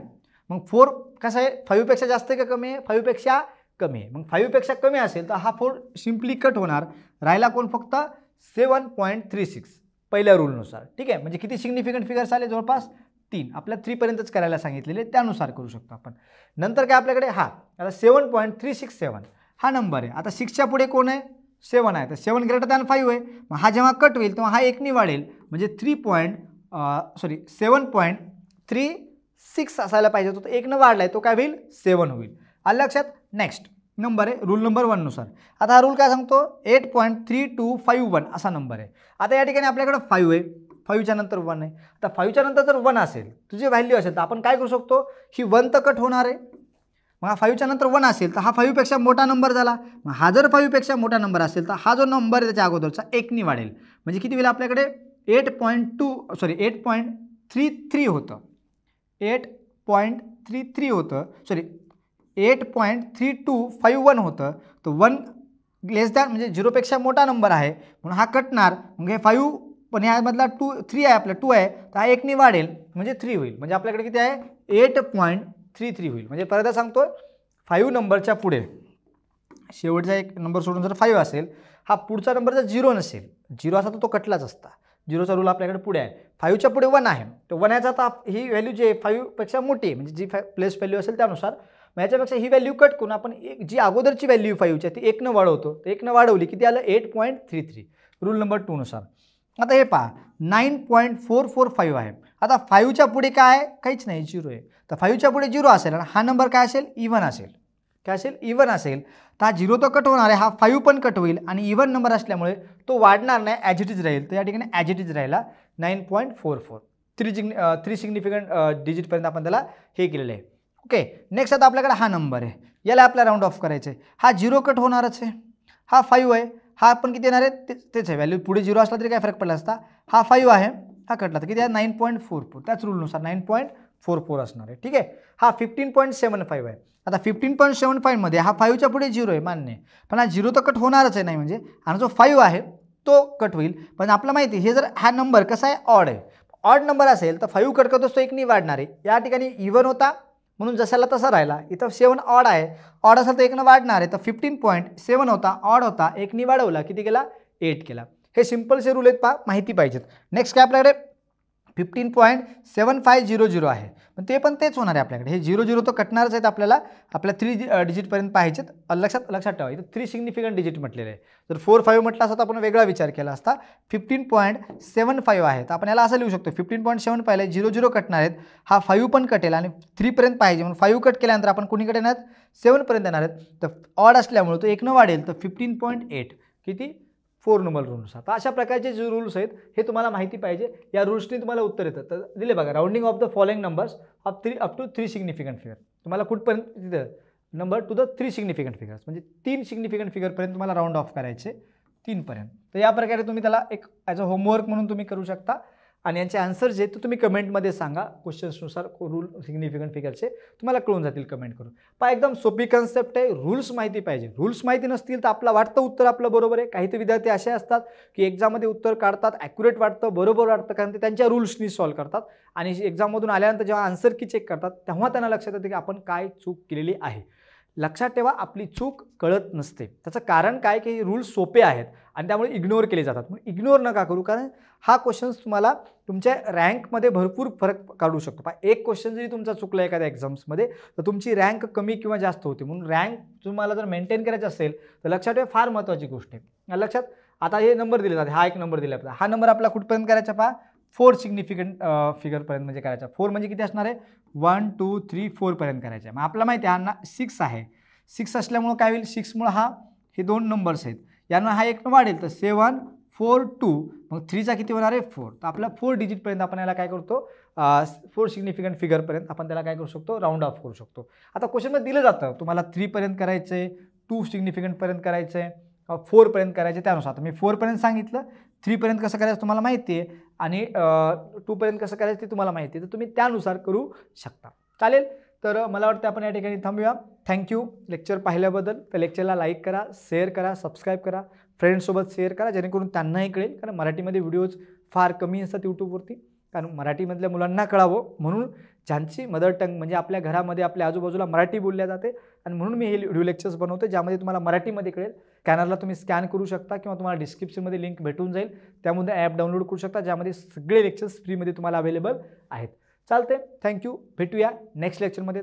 मग 4 कसं आहे 5 पेक्षा जास्त आहे का कमी आहे, 5 पेक्षा कमी आहे. मग 5 पेक्षा कमी असेल तर हा 4 सिम्पली कट होणार, राहिला कोण फक्त 7.36 पहिल्या रूलनुसार. ठीक आहे. म्हणजे किती सिग्निफिकंट फिगर्स आले जवळपास 3. आपल्याला 3 पर्यंतच करायला सांगितलेले, त्यानुसार करू शकतो आपण. नंतर काय आपल्याकडे हा आता 7.367 हा नंबर आहे. आता 6च्या पुढे कोण आहे 7 आहे, तर 7 ग्रेटर दॅन 5 आहे. मग हा जेव्हा कट होईल तेव्हा हा 1नी वाढेल, म्हणजे 7.36 असायला पाहिजे होता, तो 1नं वाढला आहे, तो काय होईल 7 होईल. आलं लक्षात. नेक्स्ट नंबर आहे रूल नंबर 1 नुसार. आता हा रूल काय सांगतो 8.3251 असा नंबर आहे. आता या ठिकाणी आपल्याकडे 5 आहे, 5च्या नंतर 1 आहे. आता 5च्या नंतर जर 1 असेल तुझी व्हॅल्यू असेल तर आपण काय करू शकतो, ही 1 तर कट होणार आहे. मग हा 5च्या नंतर 1 असेल तर हा 5 पेक्षा मोठा नंबर झाला. मग हा जर 5 पेक्षा मोठा नंबर असेल तर हा जो नंबर आहे त्याच्या अगोदरचा 1नी वाढेल. म्हणजे किती होईल आपल्याकडे 8.33 होतं, 8.33 होतं, 8.3251 होतं. तर 1 लेस दॅन म्हणजे 0 पेक्षा मोठा नंबर आहे म्हणून हा कटणार. मग हे 5 पण ह्यामधला 3 आहे, आपला 2 आहे, तर हा 1नी वाढेल म्हणजे 3 होईल. म्हणजे आपल्याकडे किती आहे 8.33 होईल. म्हणजे परत सांगतो 5 नंबरच्या पुढे शेवटचा एक नंबर सोडून जर 5 असेल, हा पुढचा नंबर जर 0 नसेल, 0 असा तर तो कटलाच असता. 0चा रूल आपल्याकडे पुढे आहे. 5च्या पुढे 1 आहे, तर 1 याचा आता ही व्हॅल्यू जी आहे 5 पेक्षा मोठी आहे, म्हणजे जी प्लेस व्हॅल्यू असेल त्यानुसार. मग याच्यापेक्षा ही व्हॅल्यू कट करून आपण जी अगोदरची व्हॅल्यू 5ची ती 1नं वाढवतो, तर 1नं वाढवली किती आलं 8.33 रूल नंबर 2 नुसार. आता हे पहा 9.445 आहे. आता 5च्या पुढे काय आहे काहीच नाही 0 आहे. तर 5च्या पुढे 0 असेल आणि हा नंबर काय असेल इव्हन असेल. काय असेल इव्हन असेल तर हा 0 तर कट होणार आहे, हा 5 पण कट होईल आणि इव्हन नंबर असल्यामुळे तो वाढणार नाही, ॲज इट इज राहील. तर या ठिकाणी ॲज इट इज राहिला 9.44. 3 सिग्निफिकंट डिजिटपर्यंत आपण त्याला हे केलेलं आहे. ओके. नेक्स्ट आता आपल्याकडे हा नंबर आहे, याला आपल्याला राऊंड ऑफ करायचं आहे. हा 0 कट होणारच आहे, हा 5 आहे, हा पण किती येणार आहे तेच आहे व्हॅल्यू, पुढे 0 असला तरी काय फरक पडला असता. हा 5 आहे, हा कटला तर किती आहे 9.44, त्याच रूलनुसार 9.44 असणार आहे. ठीक आहे. हा 15.75 आहे. आता 15.75 मध्ये हा 5च्या पुढे 0 आहे मान्य आहे, पण हा 0 तर कट होणारच आहे नाही, म्हणजे आणि जो 5 आहे तो कट होईल. पण आपल्याला माहिती आहे हे जर हा नंबर कसा आहे ऑड आहे, ऑड नंबर असेल तर 5 कट करतो तो 1नी वाढणार आहे. या ठिकाणी इव्हन होता म्हणून जसाला तसा राहिला. इथं 7 ऑड आहे, ऑड असेल तर 1नं वाढणार आहे. तर 15.7 होता, ऑड होता, 1नी वाढवला किती केला 8 केला. हे सिम्पलचे रूल आहेत, पहा माहिती पाहिजेत. नेक्स्ट काय आपल्याकडे 15.7500 आहे, पण ते पण तेच होणार आहे आपल्याकडे. हे 0 तर कटणारच आहेत आपल्याला 3 डिजिटपर्यंत पाहिजेत. लक्षात ठेवा इथं 3 सिग्निफिकंट डिजिट म्हटलेले आहे. जर 4 5 म्हटलं असता तर आपण वेगळा विचार केला असता. 15.75 आहे, तर आपण याला असं लिहू शकतो 15.75 ला 0 कटणार आहेत, हा 5 पण कटेल आणि 3 पर्यंत पाहिजे म्हणून 5 कट केल्यानंतर आपण कोणीकडे येणार 7 पर्यंत येणार आहेत. तर ऑड असल्यामुळे तो 1नं वाढेल, तर 15.8 किती 4 नंबर रूलनुसार. तर अशा प्रकारचे जे रूल्स आहेत हे तुम्हाला माहिती पाहिजे. या रूल्सनी तुम्हाला उत्तर येतं. तर दिले बघा rounding off the following numbers of 3 up to 3 significant figure. तुम्हाला कुठपर्यंत तिथं number to the 3 significant figures, म्हणजे 3 सिग्निफिकंट फिगरपर्यंत तुम्हाला राऊंड ऑफ करायचे. 3पर्यंत. तर या प्रकारे तुम्ही त्याला एक ॲज अ होमवर्क म्हणून तुम्ही करू शकता आणि यांचे आन्सर जे ते तुम्ही कमेंटमध्ये सांगा. क्वेश्चन्सनुसार रूल सिग्निफिकंट फिगरचे तुम्हाला कळून जातील कमेंट करून. पहा एकदम सोपी कन्सेप्ट आहे. रूल्स माहिती पाहिजे. रूल्स माहिती नसतील तर आपलं वाटतं उत्तर आपलं बरोबर आहे. काही ते विद्यार्थी असे असतात की एक्झाममध्ये उत्तर काढतात, ॲक्युरेट वाटतं, बरोबर वाटतं, कारण ते त्यांच्या रूल्सनी सॉल्व करतात आणि एक्झाममधून आल्यानंतर जेव्हा आन्सर की चेक करतात तेव्हा त्यांना लक्षात येतं की आपण काय चूक केलेली आहे. लक्षात ठेवा, आपली चूक कळत नसते. त्याचं कारण काय की रूल्स सोपे आहेत आणि त्यामुळे इग्नोर केले जातात. म्हणून इग्नोर नका करू, कारण हा क्वेश्चन्स तुम्हाला तुमच्या रँकमध्ये भरपूर फरक काढू शकतो. पहा, एक क्वेश्चन जरी तुमचा चुकला एखाद्या एक्झाम्समध्ये तर तुमची रँक कमी किंवा जास्त होते. म्हणून रँक तुम्हाला जर मेंटेन करायचं असेल तर लक्षात ठेवा, फार महत्त्वाची गोष्ट आहे. लक्षात, आता हे नंबर दिले जाते. हा एक नंबर दिला आपला. हा नंबर आपला कुठपर्यंत करायचा? पहा, 4 सिग्निफिकंट फिगरपर्यंत म्हणजे करायचा. 4 म्हणजे किती असणार आहे? 1 2 3 4 पर्यंत करायचा. मग आपला माहिती आहे हा 6 आहे. 6 असल्यामुळं काय होईल? 6मुळं हे 2 नंबर्स आहेत, यांना हा एक वाढेल तर 7 4 2. मग 3चा किती होणार आहे? 4. तर आपला 4 डिजिटपर्यंत आपण याला काय करतो? 4 सिग्निफिकंट फिगरपर्यंत आपण त्याला काय करू शकतो? राऊंड ऑफ करू शकतो. आता क्वेश्चनमध्ये दिलं जातं तुम्हाला 3पर्यंत करायचं आहे, 2 सिग्निफिकंटपर्यंत करायचं आहे, 4पर्यंत करायचं आहे. त्यानुसार आता मी 4पर्यंत सांगितलं, 3पर्यंत कसं करायचं तुम्हाला माहिती आहे आणि 2पर्यंत कसं करायचं ते तुम्हाला माहिती आहे. तर तुम्ही त्यानुसार करू शकता. चालेल. तर मला वाटतं आपण या ठिकाणी थांबूया. थँक्यू लेक्चर पाहिल्याबद्दल. तर लेक्चरला लाईक करा, शेअर करा, सबस्क्राईब करा, फ्रेंड्ससोबत शेअर करा, जेणेकरून त्यांनाही कळेल. कारण मराठीमध्ये व्हिडिओज फार कमी असतात यूट्यूबवरती, कारण मराठीमधल्या मुलांना कळावं म्हणून. ज्यांची मदर टंग म्हणजे आपल्या घरामध्ये आपल्या आजूबाजूला मराठी बोलल्या जाते आणि म्हणून मी हे व्हिडिओ लेक्चर्स बनवतो ज्यामध्ये तुम्हाला मराठीमध्ये कळेल. स्कॅनरला तुम्ही स्कॅन करू शकता किंवा तुम्हाला डिस्क्रिप्शनमध्ये लिंक भेटून जाईल. त्यामध्ये ॲप डाउनलोड करू शकता ज्यामध्ये सगळे लेक्चर्स फ्रीमध्ये तुम्हाला अवेलेबल आहेत. चालते. थँक्यू. भेटूया नेक्स्ट लेक्चरमध्ये.